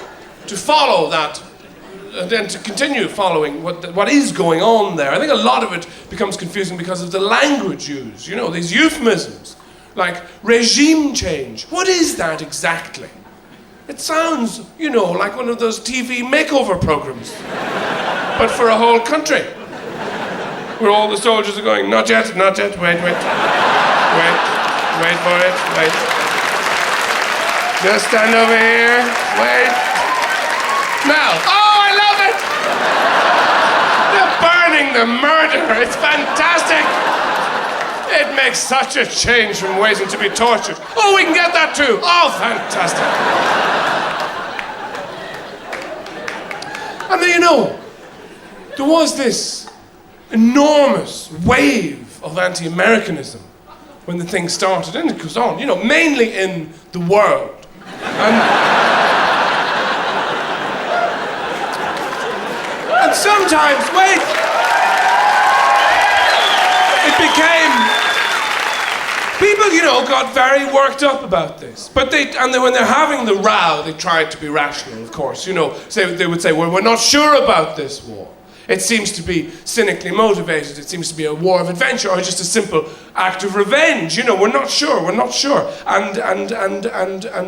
Speaker 1: to follow that and then to continue following what is going on there. I think a lot of it becomes confusing because of the language used. You know, these euphemisms, like regime change. What is that exactly? It sounds, you know, like one of those TV makeover programs, but for a whole country, where all the soldiers are going, not yet, wait for it, wait. Just stand over here, wait. Now, oh, I love it! They're burning the murderer, it's fantastic! It makes such a change from waiting to be tortured. Oh, we can get that too! Oh, fantastic! And then, you know, there was this enormous wave of anti-Americanism when the thing started, and it goes on, you know, mainly in the world. And sometimes, wait, it became, people, you know, got very worked up about this. But when they're having the row, they tried to be rational, of course, you know. They would say, well, we're not sure about this war. It seems to be cynically motivated. It seems to be a war of adventure or just a simple act of revenge. You know, we're not sure. And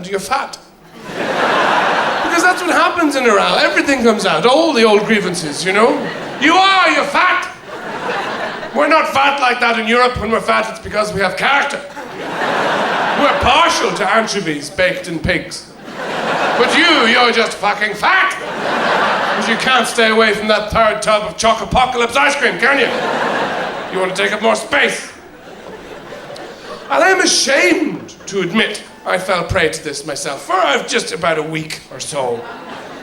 Speaker 1: you're fat. Because that's what happens in Iran. Everything comes out, all the old grievances, you know. You're fat. We're not fat like that in Europe. When we're fat, it's because we have character. We're partial to anchovies baked in pigs. But you're just fucking fat. Because you can't stay away from that third tub of Chocopocalypse ice cream, can you? You want to take up more space. And I'm ashamed to admit I fell prey to this myself. For just about a week or so,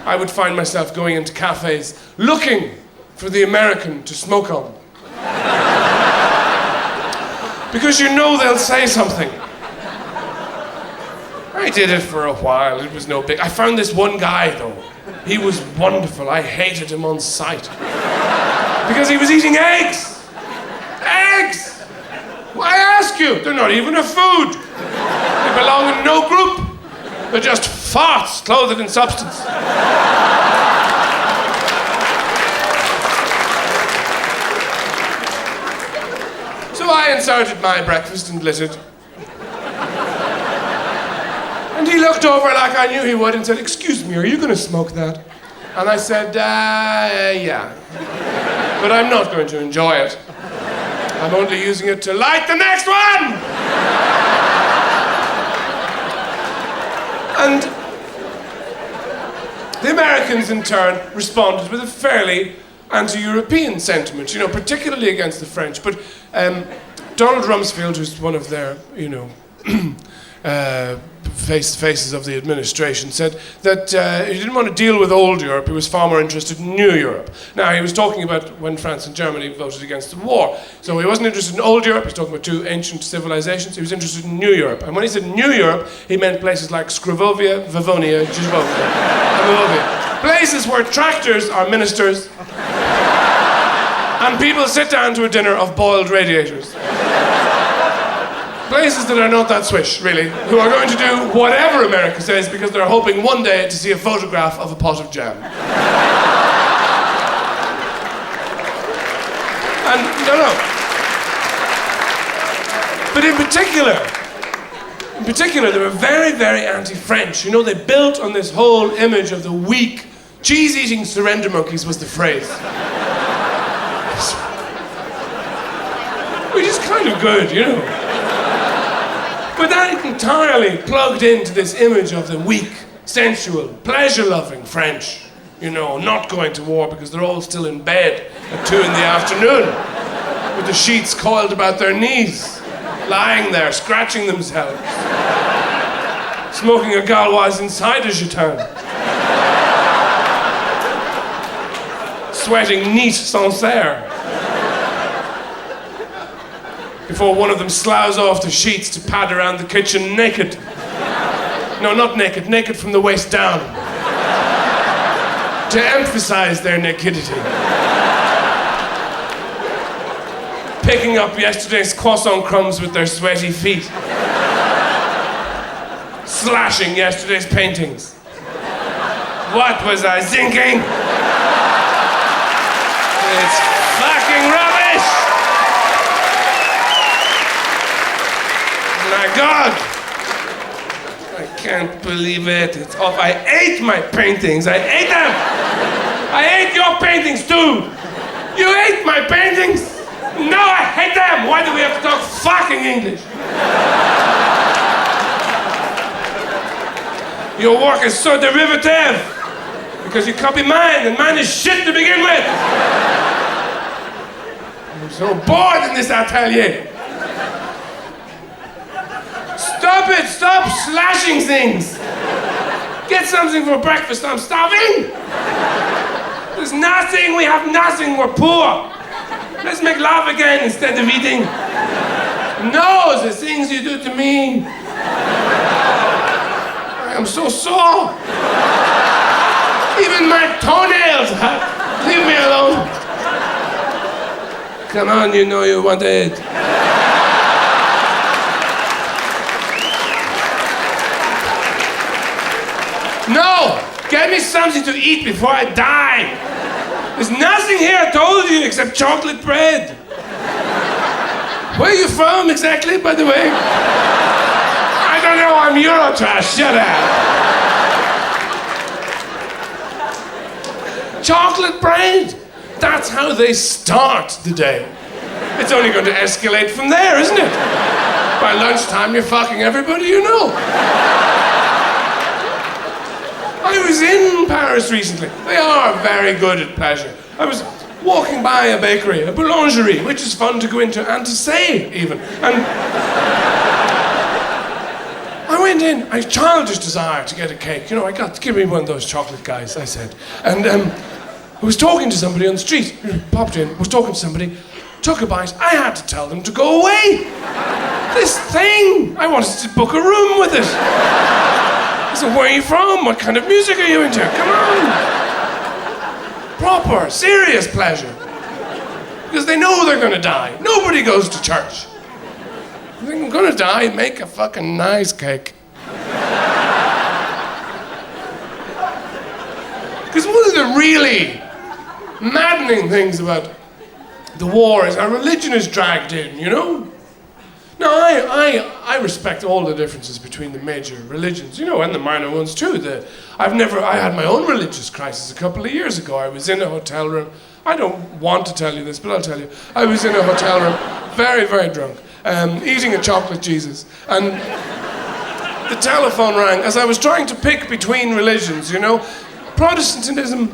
Speaker 1: I would find myself going into cafes looking for the American to smoke on. Because you know they'll say something. I did it for a while, it was no big. I found this one guy though. He was wonderful, I hated him on sight. Because he was eating eggs! Eggs! I ask you, they're not even a food. They belong in no group. They're just farts clothed in substance. So I inserted my breakfast and lit it. And he looked over like I knew he would and said, "Excuse me, are you going to smoke that?" And I said, yeah. But I'm not going to enjoy it. I'm only using it to light the next one! And the Americans, in turn, responded with a fairly anti-European sentiment, you know, particularly against the French. But Donald Rumsfeld, who's one of their, you know, faces of the administration, said that he didn't want to deal with old Europe, he was far more interested in new Europe. Now, he was talking about when France and Germany voted against the war. So he wasn't interested in old Europe, he was talking about two ancient civilizations, he was interested in new Europe. And when he said new Europe, he meant places like Scrovovia, Vavonia, Jizvovia, and Vovia. Places where tractors are ministers and people sit down to a dinner of boiled radiators. Places that are not that swish, really, who are going to do whatever America says because they're hoping one day to see a photograph of a pot of jam. And, no. But in particular, they were very, very anti-French. You know, they built on this whole image of the weak, cheese-eating surrender monkeys was the phrase. Which is kind of good, you know. But that entirely plugged into this image of the weak, sensual, pleasure-loving French. You know, not going to war because they're all still in bed at 2 in the afternoon with the sheets coiled about their knees, lying there, scratching themselves, smoking a Gauloise inside a jeton, sweating neat Sancerre. Before one of them sloughs off the sheets to pad around the kitchen naked. No, not naked, naked from the waist down. To emphasize their nakedity. Picking up yesterday's croissant crumbs with their sweaty feet. Slashing yesterday's paintings. What was I thinking? It's fucking rubbish! My God! I can't believe it. It's off. I ate my paintings. I ate them! I ate your paintings too! You ate my paintings? No, I hate them! Why do we have to talk fucking English? Your work is so derivative! Because you copy mine, and mine is shit to begin with! I'm so bored in this atelier! Stop it! Stop slashing things! Get something for breakfast, I'm starving! There's nothing, we have nothing, we're poor! Let's make love again instead of eating. No, the things you do to me. I am so sore. Even my toenails hurt. Leave me alone. Come on, you know you want it. No! Get me something to eat before I die! There's nothing here, I told you, except chocolate bread. Where are you from exactly, by the way? I don't know, I'm Eurotrash, shut up. Chocolate bread. That's how they start the day. It's only going to escalate from there, isn't it? By lunchtime, you're fucking everybody you know. I was in Paris recently. They are very good at pleasure. I was walking by a bakery, a boulangerie, which is fun to go into and to say, even. And I went in, I had a childish desire to get a cake. You know, give me one of those chocolate guys, I said. And I was talking to somebody on the street, popped in, was talking to somebody, took a bite. I had to tell them to go away. This thing, I wanted to book a room with it. I said, where are you from? What kind of music are you into? Come on. Proper, serious pleasure. Because they know they're going to die. Nobody goes to church. You think I'm going to die? Make a fucking nice cake. Because one of the really maddening things about the war is our religion is dragged in, you know? Now, I respect all the differences between the major religions, you know, and the minor ones too. I had my own religious crisis a couple of years ago. I was in a hotel room. I don't want to tell you this, but I'll tell you. I was in a hotel room, very, very drunk, eating a chocolate Jesus. And the telephone rang as I was trying to pick between religions, you know. Protestantism,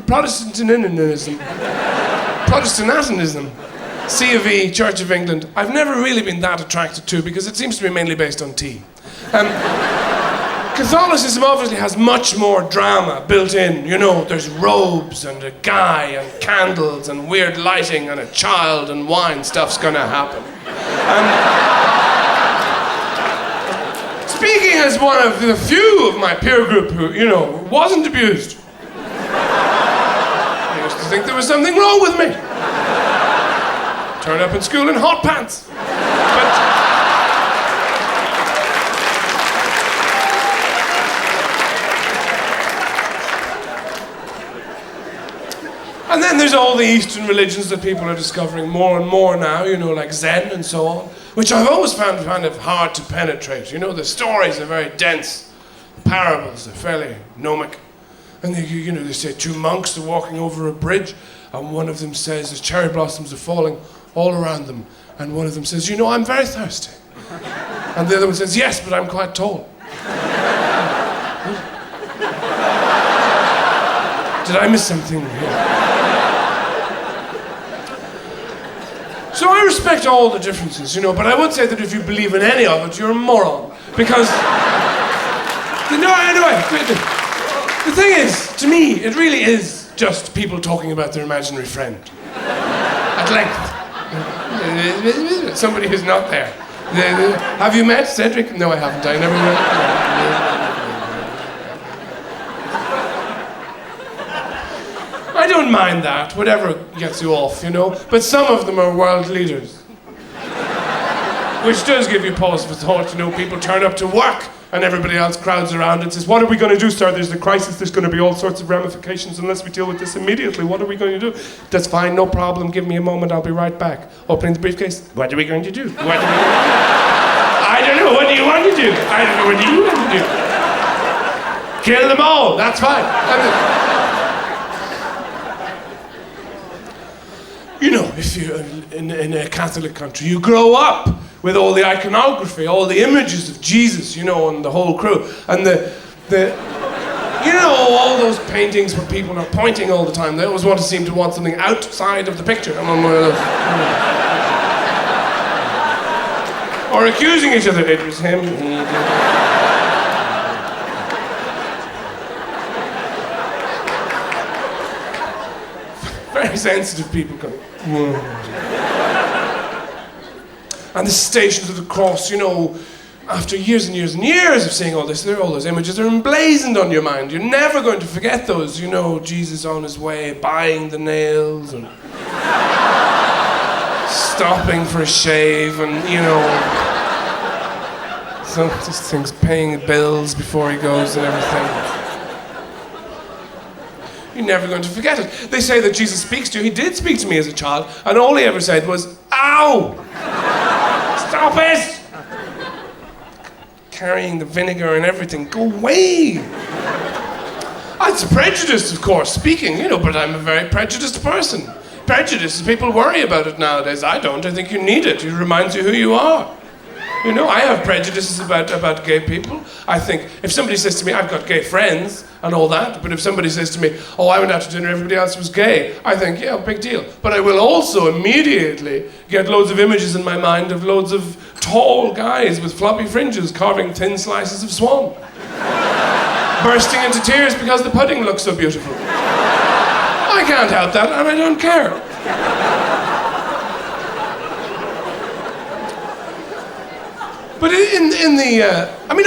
Speaker 1: C of E, Church of England. I've never really been that attracted to because it seems to be mainly based on tea. Catholicism obviously has much more drama built in. You know, there's robes and a guy and candles and weird lighting and a child and wine. Stuff's gonna happen. Speaking as one of the few of my peer group who, you know, wasn't abused. I used to think there was something wrong with me. Turn up in school in hot pants. And then there's all the Eastern religions that people are discovering more and more now, you know, like Zen and so on, which I've always found kind of hard to penetrate. You know, the stories are very dense. The parables are fairly gnomic. And they say two monks are walking over a bridge, and one of them says the cherry blossoms are falling all around them, and one of them says, you know, I'm very thirsty. And the other one says, yes, but I'm quite tall. Did I miss something here? So I respect all the differences, you know, but I would say that if you believe in any of it, you're a moron. Because, the thing is, to me, it really is just people talking about their imaginary friend. At length. Somebody who's not there. Have you met Cedric? No, I haven't. I never met. I don't mind that, whatever gets you off, you know. But some of them are world leaders. Which does give you pause for thought, you know. People turn up to work and everybody else crowds around and says, what are we going to do, sir? There's the crisis, there's going to be all sorts of ramifications unless we deal with this immediately. What are we going to do? That's fine, no problem, give me a moment, I'll be right back. Opening the briefcase, what are we going to do? I don't know, what do you want to do? I don't know, what do you want to do? Kill them all, that's fine. You know, if you're in a Catholic country, you grow up with all the iconography, all the images of Jesus, you know, and the whole crew. And you know, all those paintings where people are pointing all the time. They always seem to want something outside of the picture. I'm on one of those. Or accusing each other. It was him. Very sensitive people going, whoa. And the Stations of the Cross, you know, after years and years and years of seeing all this, all those images are emblazoned on your mind. You're never going to forget those, you know, Jesus on his way, buying the nails, and stopping for a shave, and, you know, so just things, paying bills before he goes and everything. You're never going to forget it. They say that Jesus speaks to you. He did speak to me as a child, and all he ever said was, "Ow! Stop it! Carrying the vinegar and everything, go away!" It's prejudiced, of course, speaking, but I'm a very prejudiced person. Prejudice, people worry about it nowadays. I don't. I think you need it. It reminds you who you are. I have prejudices about gay people. I think if somebody says to me, I've got gay friends and all that, but if somebody says to me, oh, I went out to dinner, everybody else was gay, I think, yeah, big deal. But I will also immediately get loads of images in my mind of loads of tall guys with floppy fringes carving thin slices of swan. Bursting into tears because the pudding looks so beautiful. I can't help that, and I don't care. But I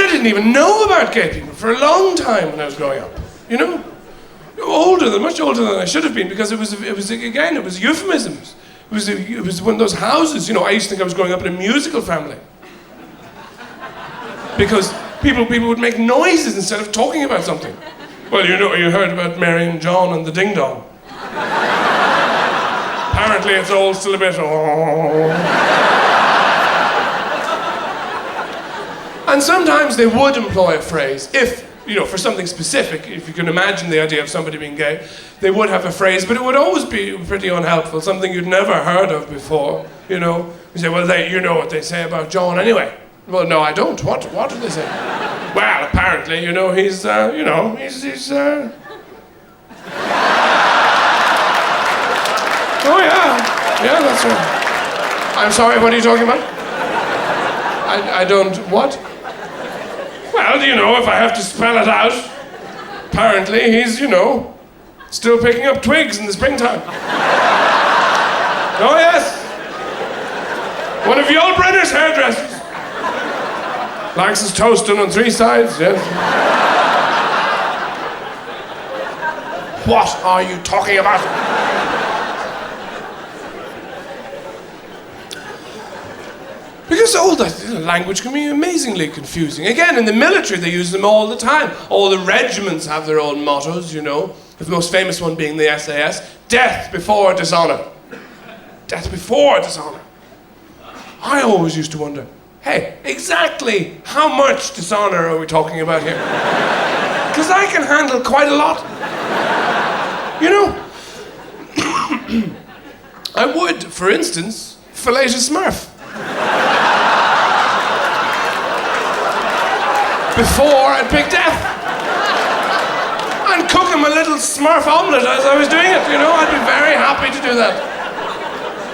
Speaker 1: didn't even know about gay people for a long time when I was growing up. Much older than I should have been, because it was euphemisms. It was one of those houses. I used to think I was growing up in a musical family. Because people would make noises instead of talking about something. Well, you heard about Mary and John and the Ding Dong. Apparently it's all still a bit, And sometimes they would employ a phrase, if, for something specific, if you can imagine the idea of somebody being gay, they would have a phrase, but it would always be pretty unhelpful, something you'd never heard of before, You say, well, you know what they say about John anyway. Well, no, I don't. What do they say? Well, apparently, he's. Oh, yeah. Yeah, that's right. I'm sorry, what are you talking about? I don't... What? Well, if I have to spell it out, apparently he's, still picking up twigs in the springtime. Oh, yes. One of Yul Brynner's hairdressers. Likes his toast done on 3 sides, yes. What are you talking about? Because all that language can be amazingly confusing. Again, in the military, they use them all the time. All the regiments have their own mottos, The most famous one being the SAS, death before dishonor. Death before dishonor. I always used to wonder, hey, exactly how much dishonor are we talking about here? Because I can handle quite a lot. I would, for instance, fillet a Smurf. Before I'd pick death. And cook him a little Smurf omelette as I was doing it, I'd be very happy to do that.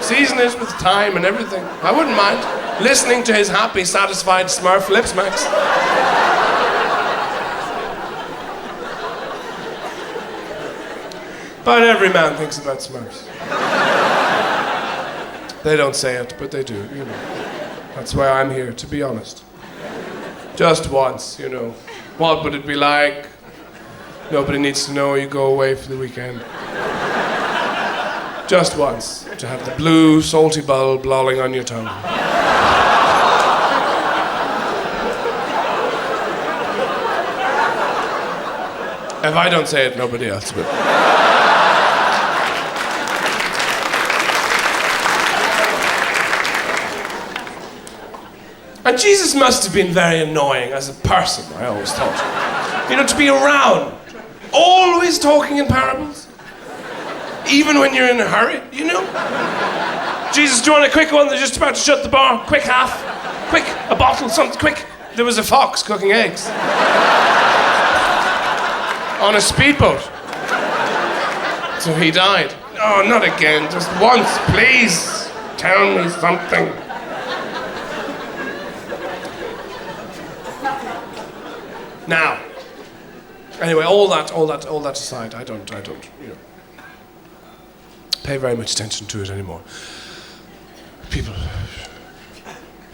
Speaker 1: Season it with thyme and everything. I wouldn't mind listening to his happy, satisfied Smurf lip smacks. But every man thinks about Smurfs. They don't say it, but they do, That's why I'm here, to be honest. Just once, What would it be like? Nobody needs to know you go away for the weekend. Just once, to have the blue, salty bulb lolling on your tongue. If I don't say it, nobody else will. And Jesus must have been very annoying as a person, I always thought. To be around. Always talking in parables. Even when you're in a hurry, Jesus, do you want a quick one? They're just about to shut the bar. Quick half. Quick, a bottle, something, quick. There was a fox cooking eggs. On a speedboat. So he died. Oh, not again. Just once, please. Tell me something. Now, anyway, all that aside, I don't, pay very much attention to it anymore. People.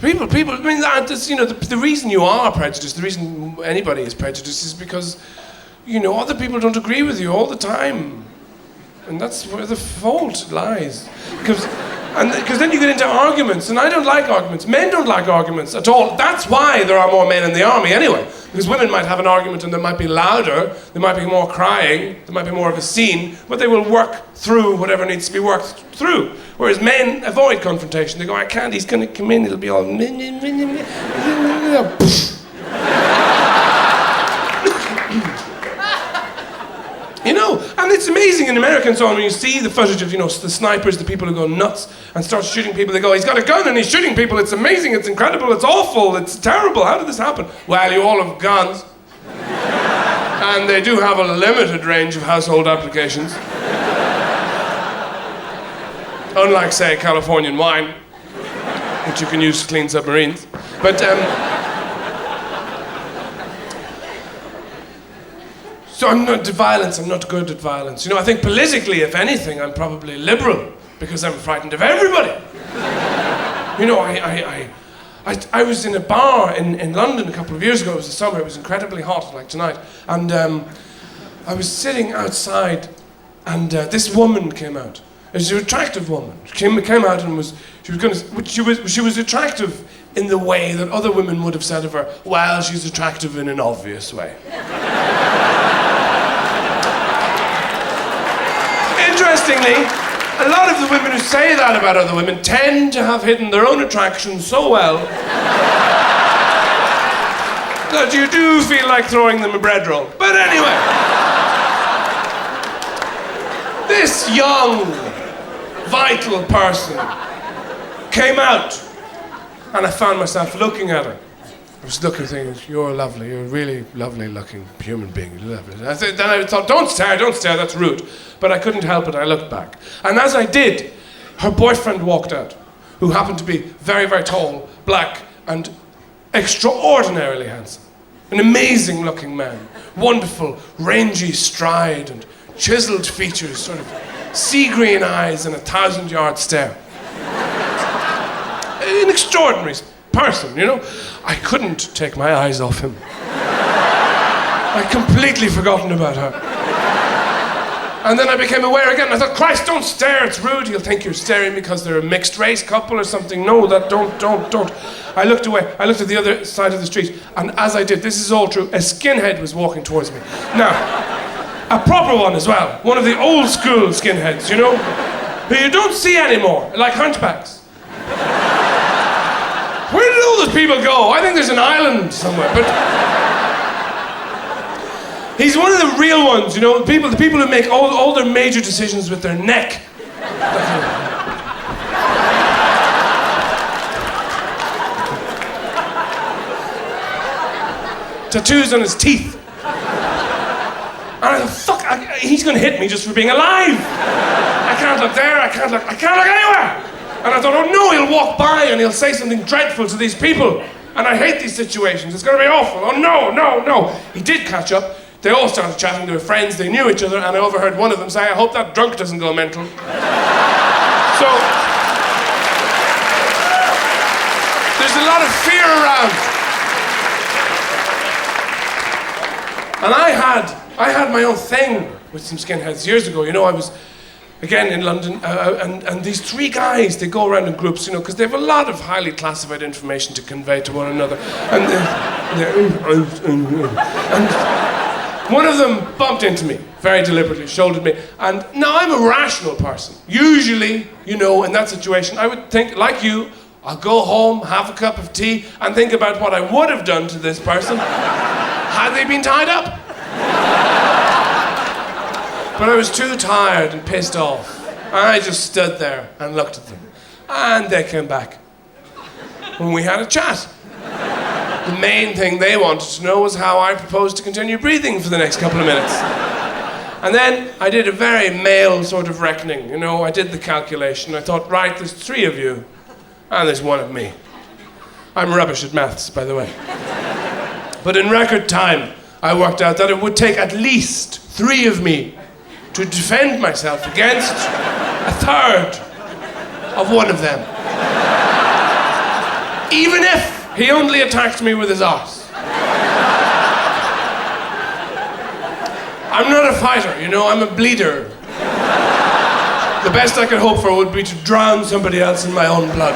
Speaker 1: I mean, that's, the reason you are prejudiced, the reason anybody is prejudiced is because, other people don't agree with you all the time, and that's where the fault lies. Because then you get into arguments, and I don't like arguments. Men don't like arguments at all. That's why there are more men in the army anyway. Because women might have an argument and they might be louder, there might be more crying, there might be more of a scene, but they will work through whatever needs to be worked through. Whereas men avoid confrontation. They go, I can't, he's going to come in, it'll be all... You know, and it's amazing in America and so on when you see the footage of, you know, the snipers, the people who go nuts and start shooting people. They go, he's got a gun and he's shooting people. It's amazing, it's incredible, it's awful, it's terrible. How did this happen? Well, you all have guns. And they do have a limited range of household applications. Unlike, say, Californian wine, which you can use to clean submarines. But, so I'm not violence, I'm not good at violence. You know, I think politically, if anything, I'm probably liberal because I'm frightened of everybody. You know, I was in a bar in London a couple of years ago. It was the summer, it was incredibly hot, like tonight. And I was sitting outside and this woman came out. It was an attractive woman. She came out and she was attractive in the way that other women would have said of her, well, she's attractive in an obvious way. Interestingly, a lot of the women who say that about other women tend to have hidden their own attraction so well that you do feel like throwing them a bread roll. But anyway, this young, vital person came out and I found myself looking at her. I was looking thinking, you're lovely, you're a really lovely looking human being, you're lovely. Then I thought, don't stare, that's rude. But I couldn't help it, I looked back. And as I did, her boyfriend walked out, who happened to be very, very tall, black, and extraordinarily handsome. An amazing looking man, wonderful, rangy stride and chiseled features, sort of sea green eyes and a 1,000-yard stare. An extraordinary person, you know. I couldn't take my eyes off him. I'd completely forgotten about her. And then I became aware again. I thought, Christ, don't stare, it's rude. He'll think you're staring because they're a mixed race couple or something. No, don't. I looked away. I looked at the other side of the street. And as I did, this is all true, a skinhead was walking towards me. Now, a proper one as well. One of the old school skinheads, you know, who you don't see anymore, like hunchbacks. Where did all those people go? I think there's an island somewhere, but... He's one of the real ones, you know, the people who make all their major decisions with their neck. Tattoos on his teeth. And I thought, fuck, he's gonna hit me just for being alive. I can't look there, I can't look anywhere. And I thought, oh no, he'll walk by and he'll say something dreadful to these people. And I hate these situations, it's gonna be awful. Oh no. He did catch up. They all started chatting, they were friends, they knew each other, and I overheard one of them say, I hope that drunk doesn't go mental. So, there's a lot of fear around. And I had my own thing with some skinheads years ago. You know, I was, again, in London, and these three guys, they go around in groups, you know, because they have a lot of highly classified information to convey to one another. And one of them bumped into me, very deliberately, shouldered me, and now I'm a rational person. Usually, you know, in that situation, I would think, like you, I'll go home, have a cup of tea, and think about what I would have done to this person had they been tied up. But I was too tired and pissed off. I just stood there and looked at them. And they came back. And we had a chat. The main thing they wanted to know was how I proposed to continue breathing for the next couple of minutes. And then I did a very male sort of reckoning. You know, I did the calculation. I thought, right, there's 3 of you, and there's 1 of me. I'm rubbish at maths, by the way. But in record time, I worked out that it would take at least 3 of me to defend myself against a third of 1 of them. Even if he only attacked me with his arse. I'm not a fighter, you know, I'm a bleeder. The best I could hope for would be to drown somebody else in my own blood.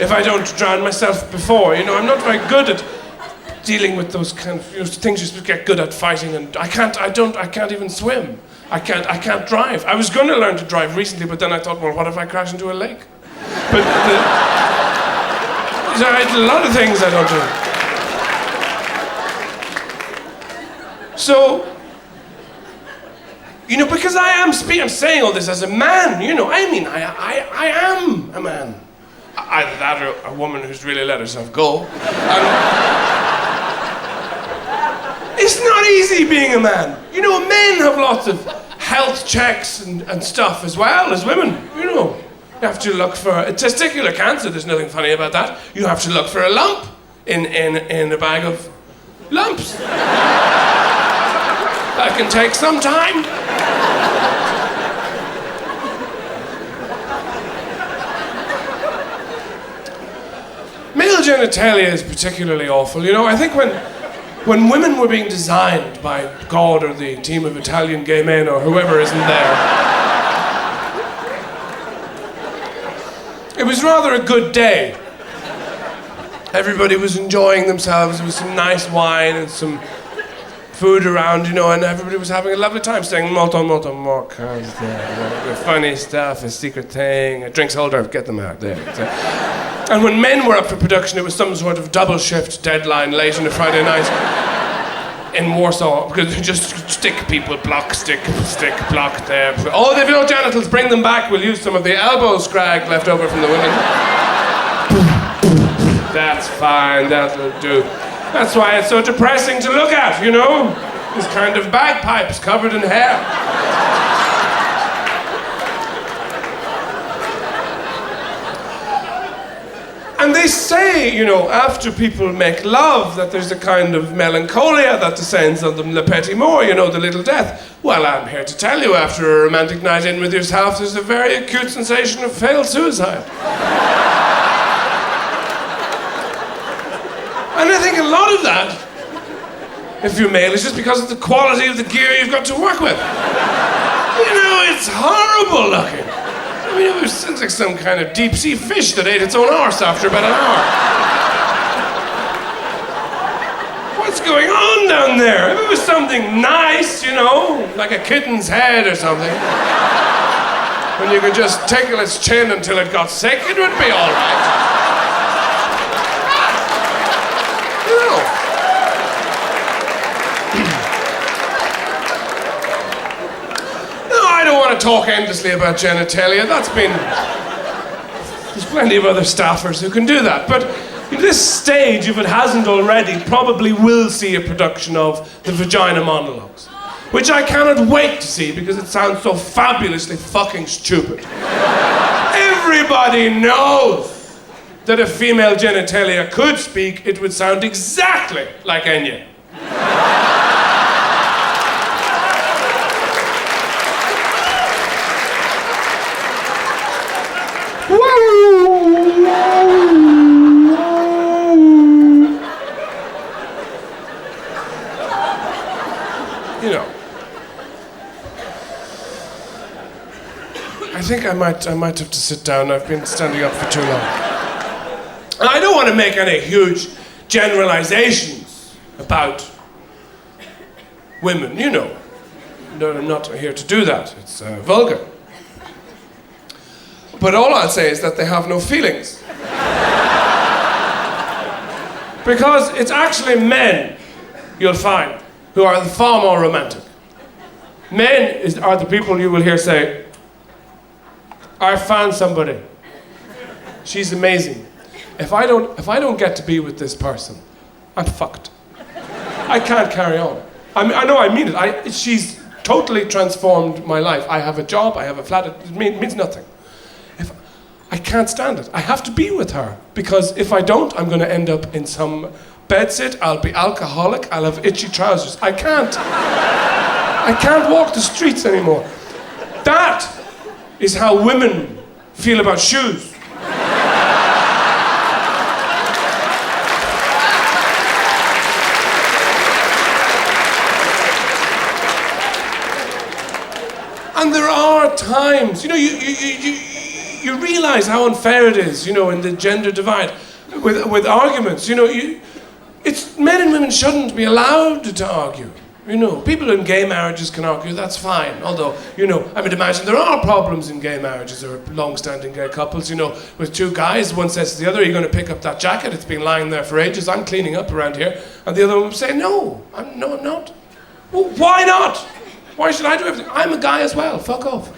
Speaker 1: if I don't drown myself before. You know, I'm not very good at dealing with those kind of things you're supposed to get good at fighting, and I can't even swim. I can't drive. I was going to learn to drive recently, but then I thought, well, what if I crash into a lake? But a lot of things I don't do. So, you know, because I'm saying all this as a man, you know, I mean, I am a man. Either that or a woman who's really let herself go. It's not easy being a man. You know, men have lots of health checks and stuff as well as women, you know. You have to look for a testicular cancer, there's nothing funny about that. You have to look for a lump in a bag of lumps. That can take some time. Male genitalia is particularly awful. You know, I think when women were being designed by God or the team of Italian gay men or whoever isn't there, it was rather a good day. Everybody was enjoying themselves. There was some nice wine and some food around, you know, and everybody was having a lovely time saying molto more funny stuff, a secret thing, a drinks holder, get them out there. And when men were up for production, it was some sort of double shift deadline late on a Friday night in Warsaw, because they just stick people, block, stick, block there. Oh, they've no genitals, bring them back. We'll use some of the elbow scrag left over from the women. That's fine, that'll do. That's why it's so depressing to look at, you know? This kind of bagpipes covered in hair. And they say, you know, after people make love, that there's a kind of melancholia that descends on them, le petit mort, you know, the little death. Well, I'm here to tell you, after a romantic night in with yourself, there's a very acute sensation of failed suicide. And I think a lot of that, if you're male, is just because of the quality of the gear you've got to work with. You know, it's horrible looking. I mean, it sounds like some kind of deep-sea fish that ate its own arse after about an hour. What's going on down there? If it was something nice, you know, like a kitten's head or something, when you could just tickle its chin until it got sick, it would be all right. You know. I don't want to talk endlessly about genitalia. There's plenty of other staffers who can do that. But at this stage, if it hasn't already, probably will see a production of the Vagina Monologues, which I cannot wait to see because it sounds so fabulously fucking stupid. Everybody knows that if female genitalia could speak, it would sound exactly like Enya. You know, I think I might have to sit down. I've been standing up for too long. And I don't want to make any huge generalizations about women, you know. No, I'm not here to do that. It's vulgar. But all I'll say is that they have no feelings. Because it's actually men, you'll find, who are far more romantic. Men are the people you will hear say, I found somebody. She's amazing. If I don't get to be with this person, I'm fucked. I can't carry on. I know I mean it. She's totally transformed my life. I have a job, I have a flat, it means nothing. I can't stand it. I have to be with her, because if I don't, I'm going to end up in some bedsit, I'll be alcoholic, I'll have itchy trousers. I can't walk the streets anymore. That is how women feel about shoes. And there are times, you know, you realise how unfair it is, you know, in the gender divide with arguments. You know, it's men and women shouldn't be allowed to argue. You know, people in gay marriages can argue, that's fine. Although, you know, I would imagine there are problems in gay marriages or long-standing gay couples, you know, with two guys, one says to the other, are you going to pick up that jacket? It's been lying there for ages, I'm cleaning up around here. And the other one would say, no, I'm not. Well, why not? Why should I do everything? I'm a guy as well, fuck off.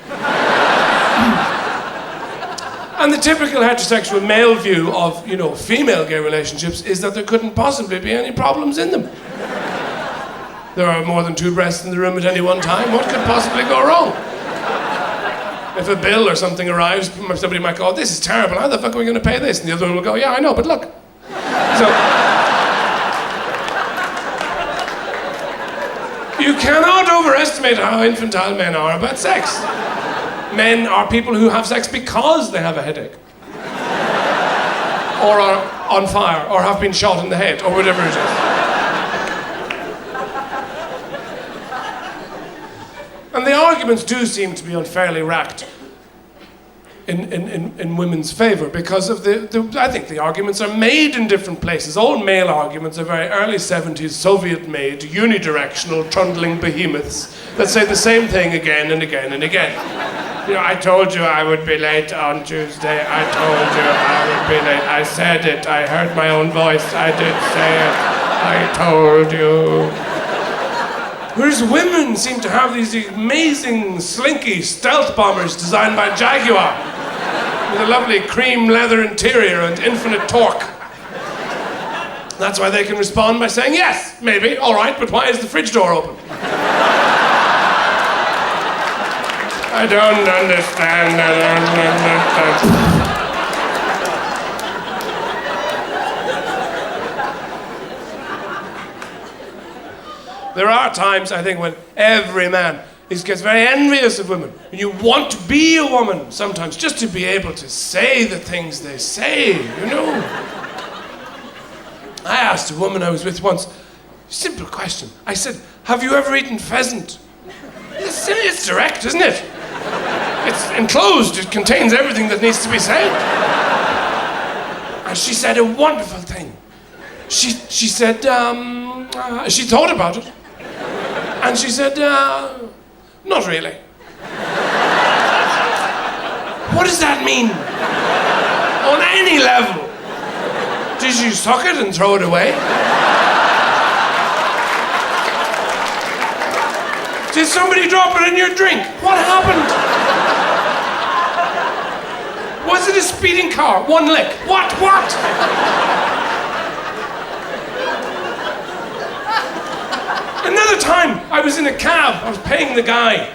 Speaker 1: And the typical heterosexual male view of, you know, female gay relationships is that there couldn't possibly be any problems in them. There are more than two breasts in the room at any one time. What could possibly go wrong? If a bill or something arrives, somebody might go, oh, this is terrible. How the fuck are we going to pay this? And the other one will go, yeah, I know, but look. So, you cannot overestimate how infantile men are about sex. Men are people who have sex because they have a headache. Or are on fire, or have been shot in the head, or whatever it is. And the arguments do seem to be unfairly racked in women's favour because of I think the arguments are made in different places. All male arguments are very early 70s, Soviet-made, unidirectional, trundling behemoths that say the same thing again and again and again. You know, I told you I would be late on Tuesday. I told you I would be late. I said it. I heard my own voice. I did say it. I told you. Whereas women seem to have these amazing, slinky stealth bombers designed by Jaguar with a lovely cream leather interior and infinite torque. That's why they can respond by saying, yes, maybe, all right, but why is the fridge door open? I don't understand. There are times, I think, when every man gets very envious of women. And you want to be a woman sometimes, just to be able to say the things they say, you know. I asked a woman I was with once, simple question. I said, have you ever eaten pheasant? It's direct, isn't it? It's enclosed, it contains everything that needs to be said. And she said a wonderful thing. She said, she thought about it. And she said, not really. What does that mean? On any level? Did you suck it and throw it away? Did somebody drop it in your drink? What happened? Was it a speeding car? One lick? What? Another time, I was in a cab, I was paying the guy,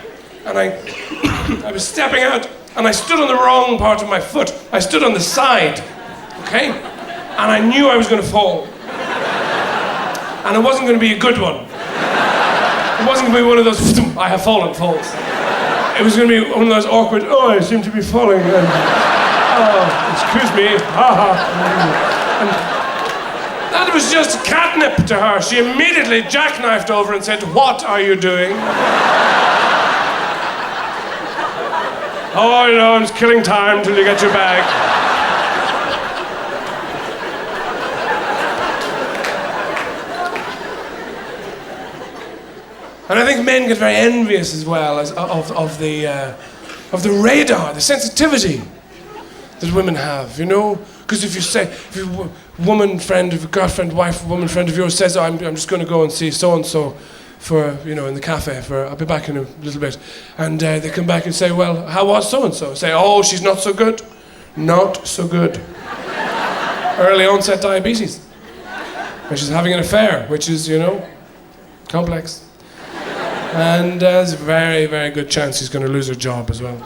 Speaker 1: and I was stepping out, and I stood on the wrong part of my foot. I stood on the side, okay? And I knew I was going to fall. And it wasn't going to be a good one. It wasn't going to be one of those, I have fallen falls. It was going to be one of those awkward, oh, I seem to be falling, and, oh, excuse me, ha. That was just catnip to her. She immediately jackknifed over and said, what are you doing? Oh, you know, I'm just killing time till you get your bag. And I think men get very envious as well of the radar, the sensitivity that women have, you know? Because if your woman friend, if a girlfriend, wife, woman friend of yours says, oh, I'm just going to go and see so-and-so for, you know, in the cafe I'll be back in a little bit. And they come back and say, well, how was so-and-so? Say, oh, she's not so good. Not so good. Early onset diabetes. And she's having an affair, which is, you know, complex. And there's a very, very good chance she's going to lose her job as well.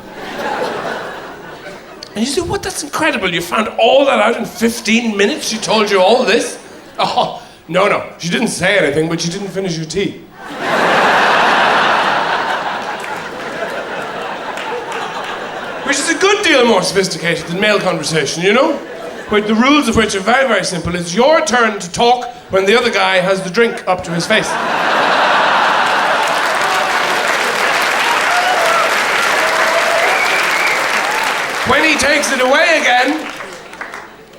Speaker 1: And you say, what, that's incredible. You found all that out in 15 minutes? She told you all this? Oh, no. She didn't say anything, but she didn't finish her tea. Which is a good deal more sophisticated than male conversation, you know? But the rules of which are very, very simple. It's your turn to talk when the other guy has the drink up to his face. 20 takes it away again,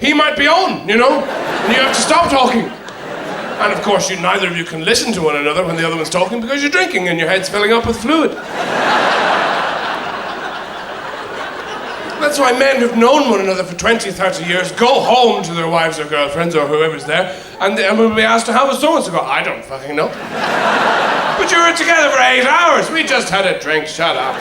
Speaker 1: he might be on, you know? And you have to stop talking. And of course, neither of you can listen to one another when the other one's talking because you're drinking and your head's filling up with fluid. That's why men who've known one another for 20, 30 years go home to their wives or girlfriends or whoever's there and will be asked, how was so-and-so? Go, I don't fucking know. But you were together for 8 hours. We just had a drink. Shut up.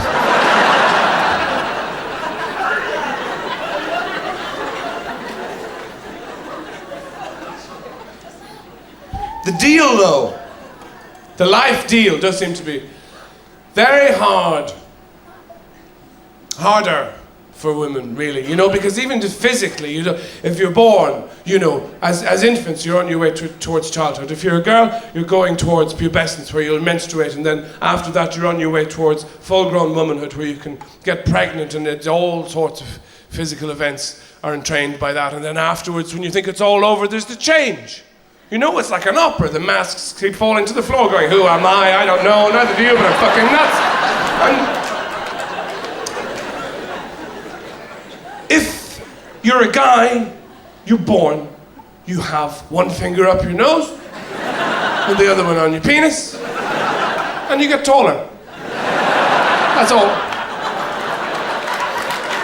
Speaker 1: The deal, though, the life deal does seem to be very hard. Harder for women, really, you know, because even just physically, you know, if you're born, you know, as infants, you're on your way towards childhood. If you're a girl, you're going towards pubescence, where you'll menstruate, and then after that, you're on your way towards full-grown womanhood, where you can get pregnant, and it's all sorts of physical events are entrained by that. And then afterwards, when you think it's all over, there's the change. You know, it's like an opera. The masks keep falling to the floor, going, who am I? I don't know. Neither do you, but I'm fucking nuts. And if you're a guy, you're born, you have one finger up your nose and the other one on your penis, and you get taller. That's all.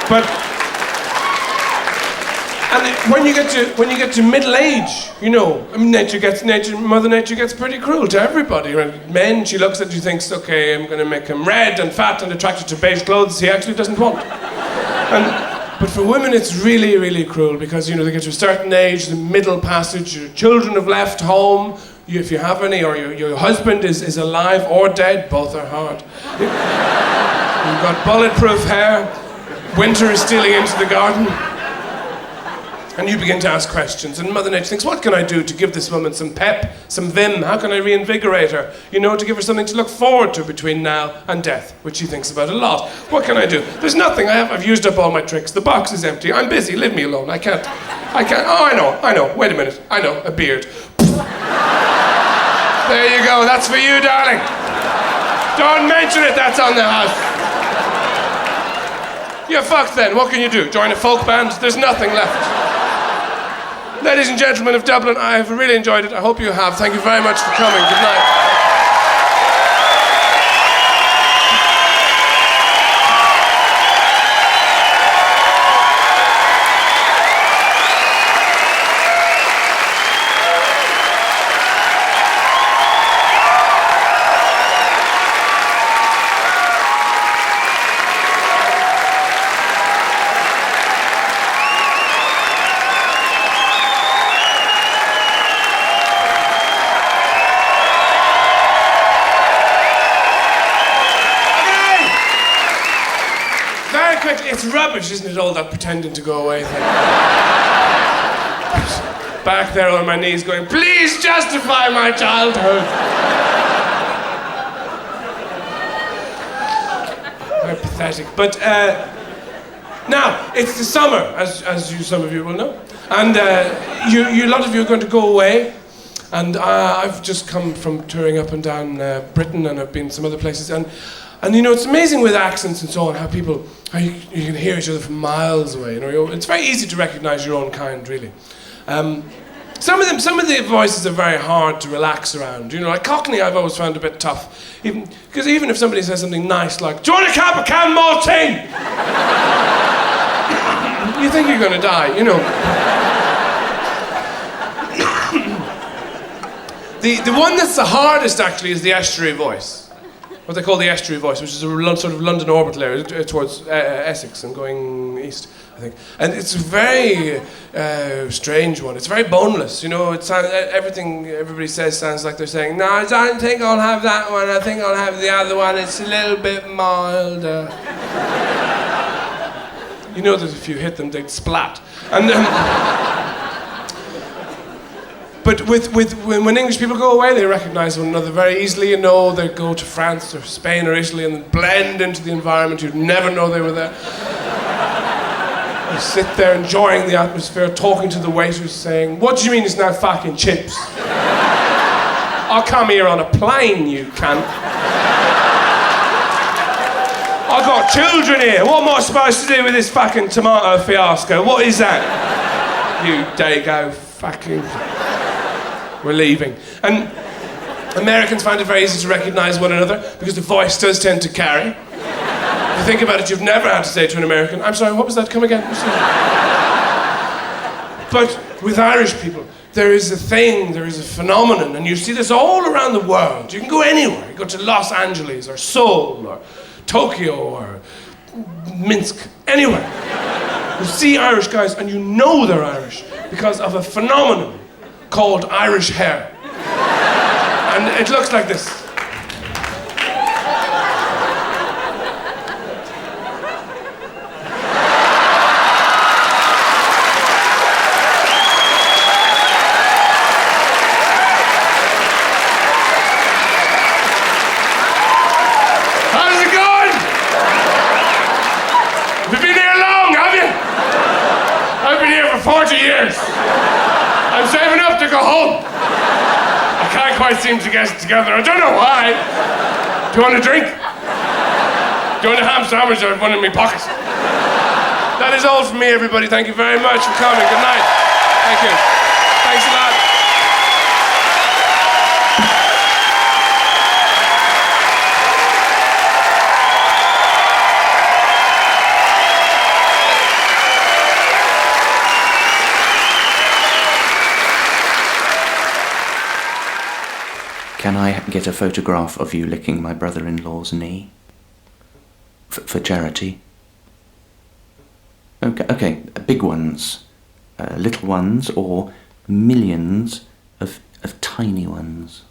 Speaker 1: But and when you get to middle age, you know, I mean, Mother Nature gets pretty cruel to everybody. Right? Men, she looks at you, thinks, okay, I'm going to make him red and fat and attracted to beige clothes he actually doesn't want. But for women, it's really, really cruel because, you know, they get to a certain age, the middle passage, your children have left home, if you have any, or your husband is alive or dead, both are hard. You've got bulletproof hair, winter is stealing into the garden. And you begin to ask questions, and Mother Nature thinks, what can I do to give this woman some pep, some vim? How can I reinvigorate her? You know, to give her something to look forward to between now and death, which she thinks about a lot. What can I do? There's nothing. I've used up all my tricks. The box is empty. I'm busy. Leave me alone. I can't. Oh, I know. Wait a minute. I know. A beard. There you go. That's for you, darling. Don't mention it. That's on the house. You're fucked then. What can you do? Join a folk band? There's nothing left. Ladies and gentlemen of Dublin, I have really enjoyed it. I hope you have. Thank you very much for coming. Good night. It's rubbish, isn't it, all that pretending to go away thing? Back there on my knees going, please justify my childhood. Very pathetic. But now, it's the summer, as some of you will know. And a lot of you are going to go away. And I've just come from touring up and down Britain, and I've been some other places. And you know, it's amazing with accents and so on, how you can hear each other from miles away. You know, it's very easy to recognise your own kind, really. Some of the voices are very hard to relax around. You know, like Cockney, I've always found a bit tough, because even if somebody says something nice like, "Do you want a can more tea?" You think you're going to die, you know. The one that's the hardest actually is the estuary voice. What they call the estuary voice, which is a sort of London orbital area towards Essex and going east, I think. And it's a very strange one. It's very boneless, you know. It sounds, everything everybody says sounds like they're saying, "No, I don't think I'll have that one. I think I'll have the other one. It's a little bit milder." You know that if you hit them, they'd splat. And but when English people go away, they recognise one another very easily. You know, they go to France or Spain or Italy and blend into the environment. You'd never know they were there. You sit there enjoying the atmosphere, talking to the waiters, saying, "What do you mean it's now fucking chips? I'll come here on a plane, you cunt." I got children here. What am I supposed to do with this fucking tomato fiasco? What is that? You dago fucking... We're leaving. And Americans find it very easy to recognise one another because the voice does tend to carry. If you think about it, you've never had to say to an American, I'm sorry, what was that? Come again? But with Irish people, there is a thing, there is a phenomenon, and you see this all around the world. You can go anywhere. You go to Los Angeles or Seoul or Tokyo or Minsk, anywhere. You see Irish guys and you know they're Irish because of a phenomenon called Irish hair. And it looks like this. How's it going? You've been here long, have you? I've been here for 40 years. I'm saving up to go home. I can't quite seem to get it together. I don't know why. Do you want a drink? Do you want a ham sandwich? I have one in my pocket. That is all from me, everybody. Thank you very much for coming. Good night. Thank you. Thanks a lot.
Speaker 3: Can I get a photograph of you licking my brother-in-law's knee? For charity? Okay, big ones, little ones, or millions of tiny ones.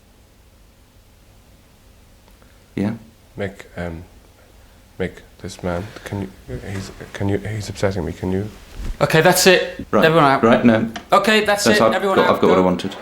Speaker 3: Yeah?
Speaker 1: Mick, this man, he's upsetting me, can you?
Speaker 2: Okay, that's it.
Speaker 3: Right.
Speaker 2: Everyone out.
Speaker 3: Right, no.
Speaker 2: Okay, that's it.
Speaker 3: I've
Speaker 2: Everyone
Speaker 3: got
Speaker 2: out.
Speaker 3: what I wanted.